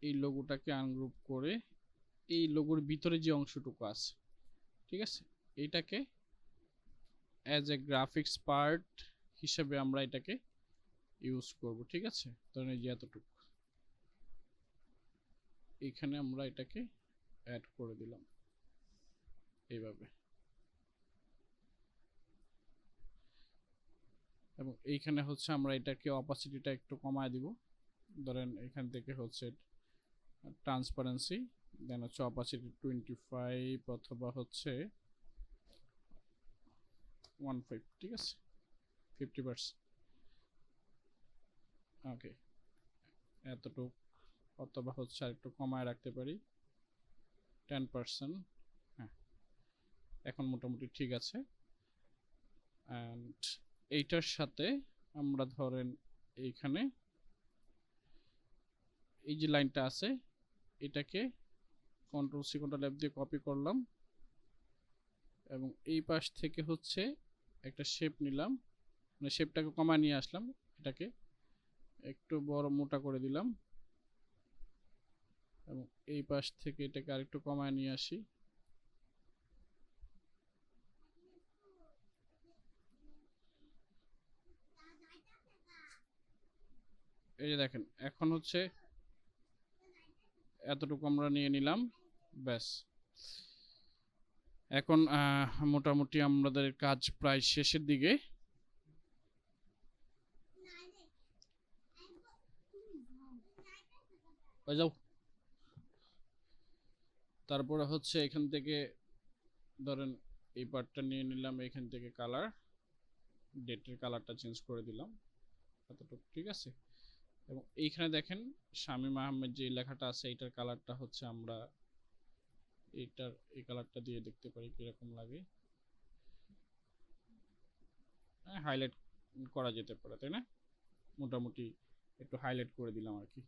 এই লোগোটাকে আনগ্রুপ করে এই লোগোর ভিতরে যে অংশটুকু আছে, ঠিক আছে, এইটাকে অ্যাজ এ গ্রাফিক্স পার্ট হিসেবে আমরা এটাকে ইউজ করব, ঠিক আছে। ধরেন এই যে এতটুকু এখানে আমরা এটাকে অ্যাড করে দিলাম এইভাবে। এবং এইখানে হচ্ছে আমরা এটাকে অপাসিটিটা একটু কমায় দিব, ধরেন এখান থেকে হচ্ছে ট্রান্সপারেন্সি দেন হচ্ছে অপাসিটি 25 অথবা হচ্ছে 15, ঠিক আছে, 50%, ওকে এতটুক। অথবা হচ্ছে আর একটু কমায় রাখতে পারি 10%, হ্যাঁ এখন মোটামুটি ঠিক আছে। অ্যান্ড এইটার সাথে আমরা ধরেন এইখানে এই যে লাইনটা আছে এটাকে কন্ট্রোল সি কন্ট্রোল এফ দিয়ে কপি করলাম এবং এই পাশ থেকে হচ্ছে একটা শেপ নিলাম, মানে শেপটাকে কমায় নিয়ে আসলাম, এটাকে একটু বড় মোটা করে দিলাম এবং এই পাশ থেকে এটাকে আরেকটু কমায় নিয়ে আসি। এই যে দেখেন এখন হচ্ছে এতটুকু আমরা নিয়ে নিলাম, ব্যাস। এখন মোটামুটি আমাদের কাজ প্রায় শেষের দিকে। যাও, তারপরে হচ্ছে এখান থেকে ধরেন এই পার্টটা নিয়ে নিলাম, এখান থেকে কালার, ডেটের কালারটা চেঞ্জ করে দিলাম এতটুকু, ঠিক আছে। এবং এইখানে দেখেন শামীম আহমেদ যে লেখাটা আছে এইটার কালারটা হচ্ছে আমরা এইটার এই কালারটা দিয়ে দেখতে পারি কিরকম লাগে, হাইলাইট করা যেতে পারে, তাই না? মোটামুটি একটু হাইলাইট করে দিলাম আর কি।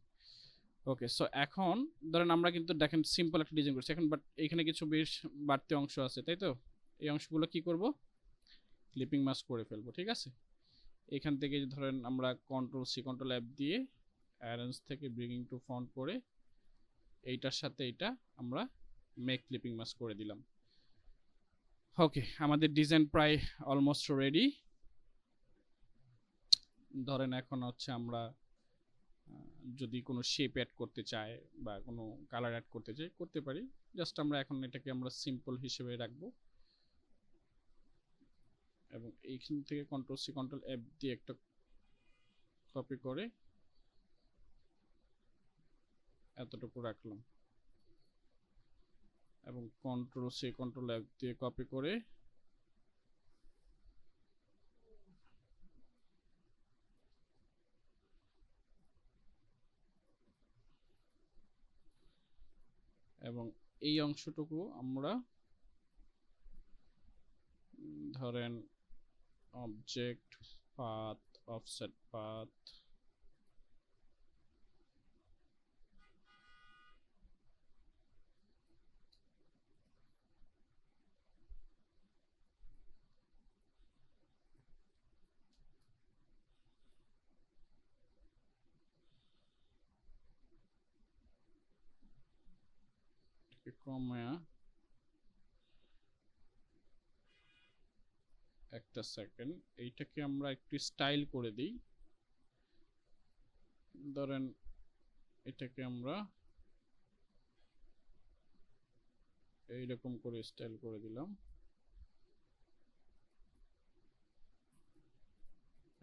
ওকে, সো এখন ধরেন আমরা কিন্তু দেখেন সিম্পল একটা ডিজাইন করছি এখন, বাট এখানে কিছু বেশ বাড়তি অংশ আছে, তাই তো? এই অংশগুলো কি করব, ক্লিপিং মাস্ক করে ফেলবো, ঠিক আছে। এখান থেকে ধরেন আমরা কন্ট্রোল সি কন্ট্রোল এফ দিয়ে অ্যারেঞ্জ থেকে ব্রিং টু ফন্ট করে এইটার সাথে এইটা আমরা মেক ক্লিপিং মাস্ক করে দিলাম। ওকে, আমাদের ডিজাইন প্রায় অলমোস্ট রেডি। ধরেন এখন হচ্ছে আমরা যদি কোনো শেপ অ্যাড করতে চাই বা কোনো কালার অ্যাড করতে চাই করতে পারি, জাস্ট আমরা এখন এটাকে আমরা সিম্পল হিসেবে রাখবো এবং এইখান থেকে কন্ট্রোল সি কন্ট্রোল এফ দিয়ে একটা কপি করে এতটুকু রাখলাম এবং কন্ট্রোল সি কন্ট্রোল এফ দিয়ে কপি করে এবং এই অংশটুকু আমরা ধরেন অবজেক্ট পাথ অফসেট পাথ কমায়া একটা সেকেন্ড, এইটাকে আমরা একটু স্টাইল করে দিই। ধরেন এটাকে আমরা এইরকম করে স্টাইল করে দিলাম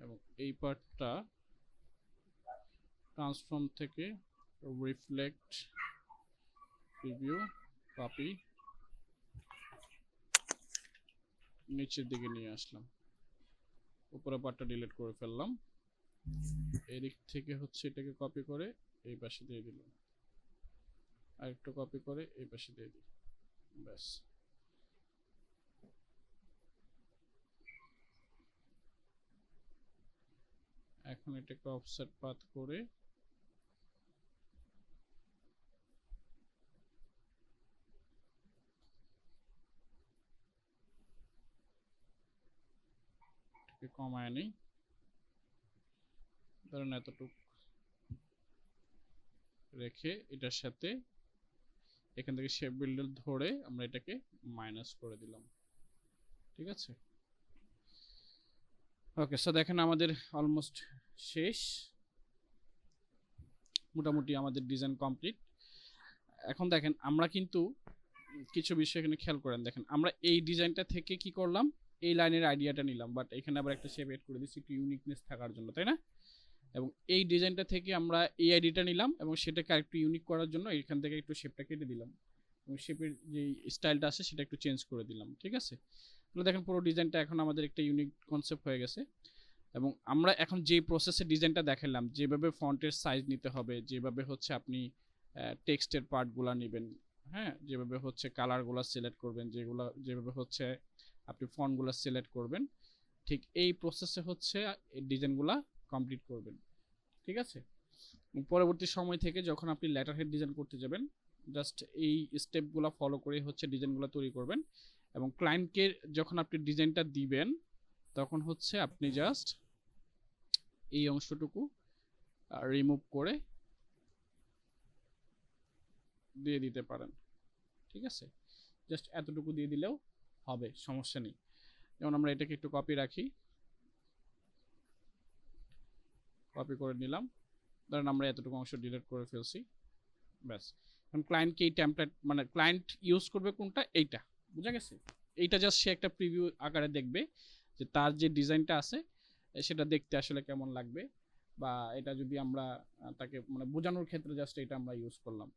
এবং এই পার্টটা ট্রান্সফর্ম থেকে রিফ্লেক্ট প্রিভিউ কপি নিচের দিকে নিয়ে আসলাম, উপরের পার্টটা ডিলিট করে ফেললাম, এদিক থেকে হচ্ছে এটাকে কপি করে এই পাশে দিয়ে দিলাম, আর একটু কপি করে এই পাশে দিয়ে দিই, ব্যাস। এখন এটাকে অফসেট পাথ করে কমায় নেই, ধরেন এতটুকু রেখে এটার সাথে এখান থেকে শেপ বিল্ডার ধরে আমরা এটাকে মাইনাস করে দিলাম, ঠিক আছে। ওকে, সো দেখেন আমাদের অলমোস্ট শেষ, মোটামুটি আমাদের ডিজাইন কমপ্লিট। এখন দেখেন আমরা কিন্তু কিছু বিষয় এখানে খেয়াল করেন, দেখেন আমরা এই ডিজাইনটা থেকে কি করলাম, এই লাইনের আইডিয়াটা নিলাম, বাট এখানে আবার একটা শেপ এড করে দিচ্ছি একটু ইউনিকনেস থাকার জন্য, তাই না? এবং এই ডিজাইনটা থেকে আমরা এই আইডিটা নিলাম এবং সেটাকে আরেকটু ইউনিক করার জন্য এখান থেকে একটু শেপটা কেটে দিলাম এবং শেপের যে স্টাইলটা আছে সেটা একটু চেঞ্জ করে দিলাম, ঠিক আছে। তাহলে দেখেন পুরো ডিজাইনটা এখন আমাদের একটা ইউনিক কনসেপ্ট হয়ে গেছে। এবং আমরা এখন যে প্রসেসে ডিজাইনটা দেখালাম, যেভাবে ফন্টের সাইজ নিতে হবে, যেভাবে হচ্ছে আপনি টেক্সটের পার্টগুলো নেবেন, হ্যাঁ, যেভাবে হচ্ছে কালারগুলো সিলেক্ট করবেন, যেভাবে হচ্ছে আপনি ফন্টগুলো সিলেক্ট করবেন, ঠিক এই প্রসেসে হচ্ছে এই ডিজাইনগুলো কমপ্লিট করবেন। ঠিক আছে। পরবর্তী সময় থেকে যখন আপনি লেটার হেড ডিজাইন করতে যাবেন, জাস্ট এই স্টেপগুলো ফলো করে হচ্ছে ডিজাইনগুলো তৈরি করবেন, এবং ক্লায়েন্টকে যখন আপনি ডিজাইনটা দিবেন তখন হচ্ছে আপনি জাস্ট এই অংশটুকু রিমুভ করে দিয়ে দিতে পারেন। ঠিক আছে, জাস্ট এতটুকু দিয়ে দিলেও হবে, সমস্যা নেই। যেমন আমরা এটাকে একটু কপি রাখি, কপি করে নিলাম, ধরেন আমরা এতটুকু অংশ ডিলিট করে ফেলছি, ব্যাস। এখন ক্লায়েন্টকে এই টেমপ্লেট মানে ক্লায়েন্ট ইউজ করবে কোনটা, এইটা, বুঝা গেছে। এইটা জাস্ট সে একটা প্রিভিউ আকারে দেখবে যে তার যে ডিজাইনটা আছে সেটা দেখতে আসলে কেমন লাগবে, বা এটা যদি আমরা তাকে মানে বোঝানোর ক্ষেত্রে জাস্ট এটা আমরা ইউজ করলাম।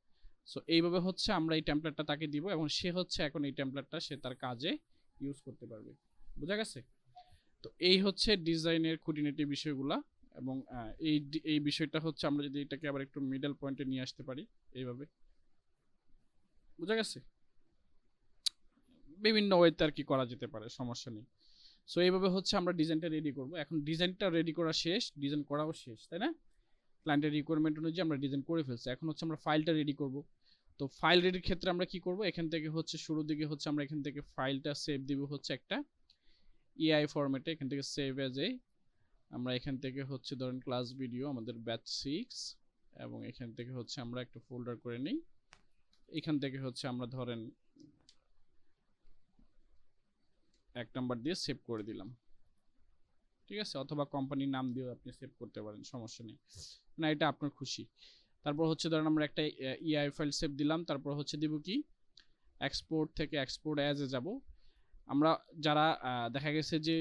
সো এইভাবে হচ্ছে আমরা এই টেমপ্লেটটা তাকে দিব, এবং সে হচ্ছে এখন এই টেমপ্লেটটা সে তার কাজে ইউজ করতে পারবে, বোঝা গেছে। তো এই হচ্ছে ডিজাইনের খুঁটিনাটি বিষয়গুলা, এবং এই বিষয়টা হচ্ছে আমরা যদি এটাকে আবার একটু মিডল পয়েন্টে নিয়ে আসতে পারি এইভাবে, বোঝা গেছে। বিভিন্ন ওয়েতে আর কি করা যেতে পারে, সমস্যা নেই। সো এইভাবে হচ্ছে আমরা ডিজাইনটা রেডি করব। এখন ডিজাইনটা রেডি করা শেষ, ডিজাইন করাও শেষ, তাই না? ক্লায়েন্টের রিকোয়ারমেন্ট অনুযায়ী আমরা ডিজাইন করে ফেলছি। এখন হচ্ছে আমরা ফাইলটা রেডি করব। তো ফাইল রেডির ক্ষেত্রে আমরা কি করব, এখান থেকে হচ্ছে শুরুর দিকে হচ্ছে আমরা এখান থেকে ফাইলটা সেভ দিব হচ্ছে একটা ইআই ফরম্যাটে। এখান থেকে সেভ অ্যাজ এ, আমরা এখান থেকে হচ্ছে ধরেন ক্লাস ভিডিও আমাদের ব্যাচ 6, এবং এখান থেকে হচ্ছে আমরা একটা ফোল্ডার করে নিই। এখান থেকে হচ্ছে আমরা ধরেন 1 নাম্বার দিয়ে সেভ করে দিলাম, ঠিক আছে, অথবা কোম্পানির নাম দিয়েও আপনি সেভ করতে পারেন, সমস্যা নেই, না এটা আপনার খুশি। তারপর হচ্ছে ধরেন আমরা একটা ইআই ফাইল সেভ দিলাম, তারপর হচ্ছে দিব কি এক্সপোর্ট থেকে এক্সপোর্ট অ্যাজ এ যাব। আমরা যারা দেখা গেছে যে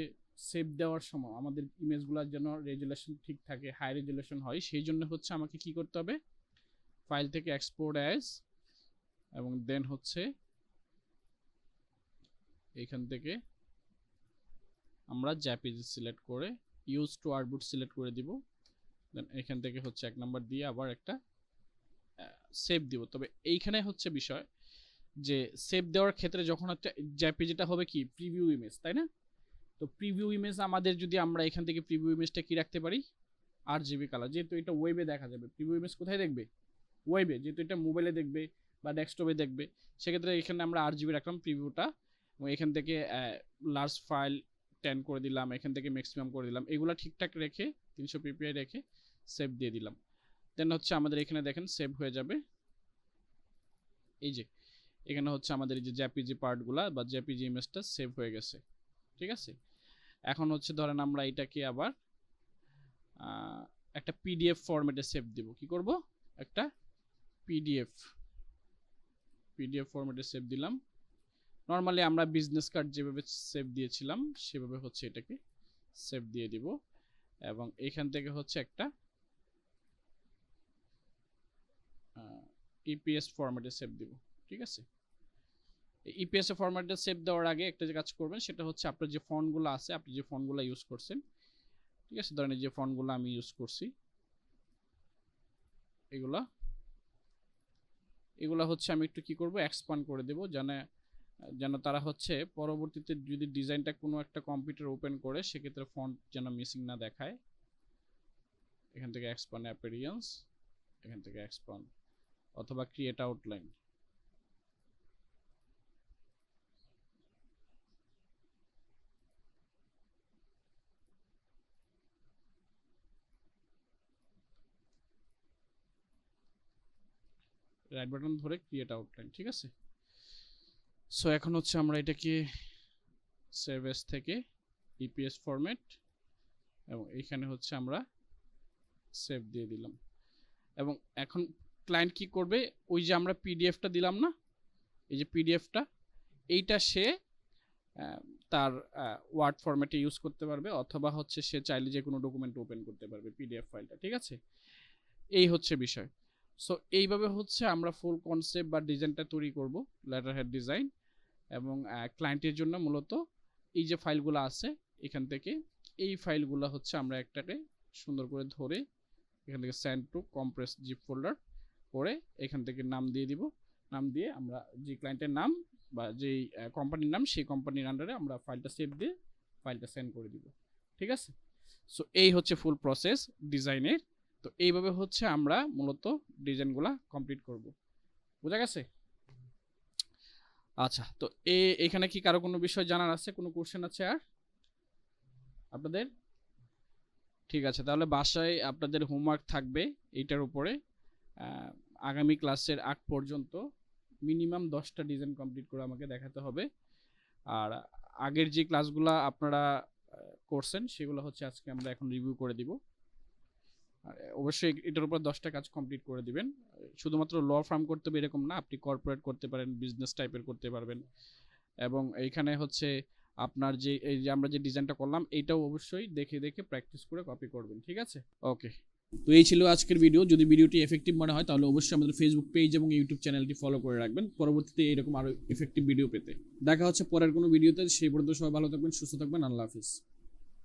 সেভ দেওয়ার সময় আমাদের ইমেজগুলোর জন্য রেজুলেশন ঠিক থাকে, হাই রেজুলেশন হয়, সেই জন্য হচ্ছে আমাকে কি করতে হবে, ফাইল থেকে এক্সপোর্ট অ্যাজ, এবং দেন হচ্ছে এইখান থেকে আমরা জেপিজি সিলেক্ট করে ইউজ টু আর্টবুক সিলেক্ট করে দিব। দেন এখান থেকে হচ্ছে 1 নাম্বার দিয়ে আবার একটা সেভ দিব। তবে এইখানে হচ্ছে বিষয় যে সেভ দেওয়ার ক্ষেত্রে যখন একটা জেপিজিটা হবে কি প্রিভিউ ইমেজ, তাই না? তো প্রিভিউ ইমেজ আমাদের যদি আমরা এখান থেকে প্রিভিউ ইমেজটা কি রাখতে পারি, আরজিবি কালার, যেহেতু এটা ওয়েবে দেখা যাবে। প্রিভিউ ইমেজ কোথায় দেখবে, ওয়েবে, যেহেতু এটা মোবাইলে দেখবে বা ডেস্কটপে দেখবে, সেক্ষেত্রে এখানে আমরা আরজিবি রাখলাম প্রিভিউটা, এবং এখান থেকে লার্জ ফাইল 10 করে দিলাম, এখান থেকে ম্যাক্সিমাম করে দিলাম, এগুলো ঠিকঠাক রেখে 300 পিপিআই রেখে সেভ দিয়ে দিলাম। দেন হচ্ছে আমাদের এখানে দেখেন সেভ হয়ে যাবে, এই যে এখানে হচ্ছে আমাদের এই যে জেপিজি পার্টগুলা বা জেপিজি ইমেজটা সেভ হয়ে গেছে, ঠিক আছে। এখন হচ্ছে ধরেন আমরা এটাকে আবার একটা পিডিএফ ফরম্যাটে সেভ দিব। কি করব, একটা পিডিএফ ফরম্যাটে সেভ দিলাম। নর্মালি আমরা বিজনেস কার্ড যেভাবে সেভ দিয়েছিলাম সেভাবে হচ্ছে এটাকে সেভ দিয়ে দিব, এবং এখান থেকে হচ্ছে একটা ইপিএস ফরম্যাটে সেভ দিব, ঠিক আছে। ইপিএস ফরম্যাটে সেভ দেওয়ার আগে একটা যে কাজ করবেন সেটা হচ্ছে আপনার যে ফন্টগুলো আছে, আপনি যে ফন্টগুলো ইউজ করছেন, ঠিক আছে, ধরেন যে ফন্টগুলো আমি ইউজ করছি এগুলা হচ্ছে আমি একটু কি করব, এক্সপ্যান্ড করে দেব, যেন তারা হচ্ছে পরবর্তীতে যদি ডিজাইনটা কোনো একটা কম্পিউটার ওপেন করে সেক্ষেত্রে ফন্ট যেন মিসিং না দেখায়। এখান থেকে এক্সপ্যান্ড অ্যাপিয়ারেন্স, এখান থেকে এক্সপ্যান্ড, অথবা ক্রিয়েট আউটলাইন। রাইট বাটন ধরে ক্রিয়েট আউটলাইন, ঠিক আছে। সো এখন হচ্ছে আমরা এটাকে সেভ এস থেকে ইপিএস ফরম্যাট, এবং এইখানে হচ্ছে আমরা সেভ দিয়ে দিলাম। এবং এখন ক্লায়েন্ট কি করবে, ওই যে আমরা পিডিএফটা দিলাম না, এই যে পিডিএফটা, এইটা সে তার ওয়ার্ড ফরম্যাটে ইউজ করতে পারবে, অথবা হচ্ছে সে চাইলে যে কোনো ডকুমেন্ট ওপেন করতে পারবে পিডিএফ ফাইলটা, ঠিক আছে। এই হচ্ছে বিষয়। সো এইভাবে হচ্ছে আমরা ফুল কনসেপ্ট বা ডিজাইনটা তৈরি করব, লেটার হেড ডিজাইন, এবং ক্লায়েন্টের জন্য মূলত এই যে ফাইলগুলো আছে এখান থেকে এই ফাইলগুলো হচ্ছে আমরা একটাকে সুন্দর করে ধরে এখান থেকে send to compress zip folder করে এখান থেকে নাম দিয়ে দিব। নাম দিয়ে আমরা যে ক্লায়েন্টের নাম বা যেই কোম্পানির নাম সেই কোম্পানির আন্ডারে আমরা ফাইলটা সেভ দিয়ে ফাইলটা সেন্ড করে দিব, ঠিক আছে। সো এই হচ্ছে ফুল প্রসেস ডিজাইনের। তো তো এইভাবে হচ্ছে আমরা মূলত ডিজাইনগুলো কমপ্লিট করব। বোঝা গেছে? আচ্ছা, তো এখানে কি কারো কোনো বিষয় জানার আছে, কোনো কোশ্চেন আছে আর আপনাদের? ঠিক আছে, তাহলে বাসায় আপনাদের হোমওয়ার্ক থাকবে এইটার উপরে। আগামী ক্লাসের আগ পর্যন্ত মিনিমাম 10টা ডিজাইন কমপ্লিট করে আমাকে দেখাতে হবে। আর আগের যে ক্লাসগুলো আপনারা করছেন সেগুলো হচ্ছে আজকে আমরা এখন রিভিউ করে দিব। আর অবশ্যই এটার উপর 10টা কাজ কমপ্লিট করে দিবেন। শুধুমাত্র ল ফার্ম করতে হবে এরকম না, আপনি কর্পোরেট করতে পারেন, বিজনেস টাইপের করতে পারবেন। এবং এইখানে হচ্ছে আপনার যে এই যে আমরা যে ডিজাইনটা করলাম এইটাও অবশ্যই দেখে দেখে প্র্যাকটিস করে কপি করবেন। ঠিক আছে? ওকে, তো এই ছিল আজকের ভিডিও। যদি ভিডিওটি এফেক্টিভ মনে হয় তাহলে অবশ্যই আমাদের ফেসবুক পেজ এবং ইউটিউব চ্যানেলটি ফলো করে রাখবেন পরবর্তীতে এরকম আরও এফেক্টিভ ভিডিও পেতে। দেখা হচ্ছে পরের কোনো ভিডিওতে। সেই পর্যন্ত সবাই ভালো থাকবেন, সুস্থ থাকবেন। আল্লাহ হাফিজ।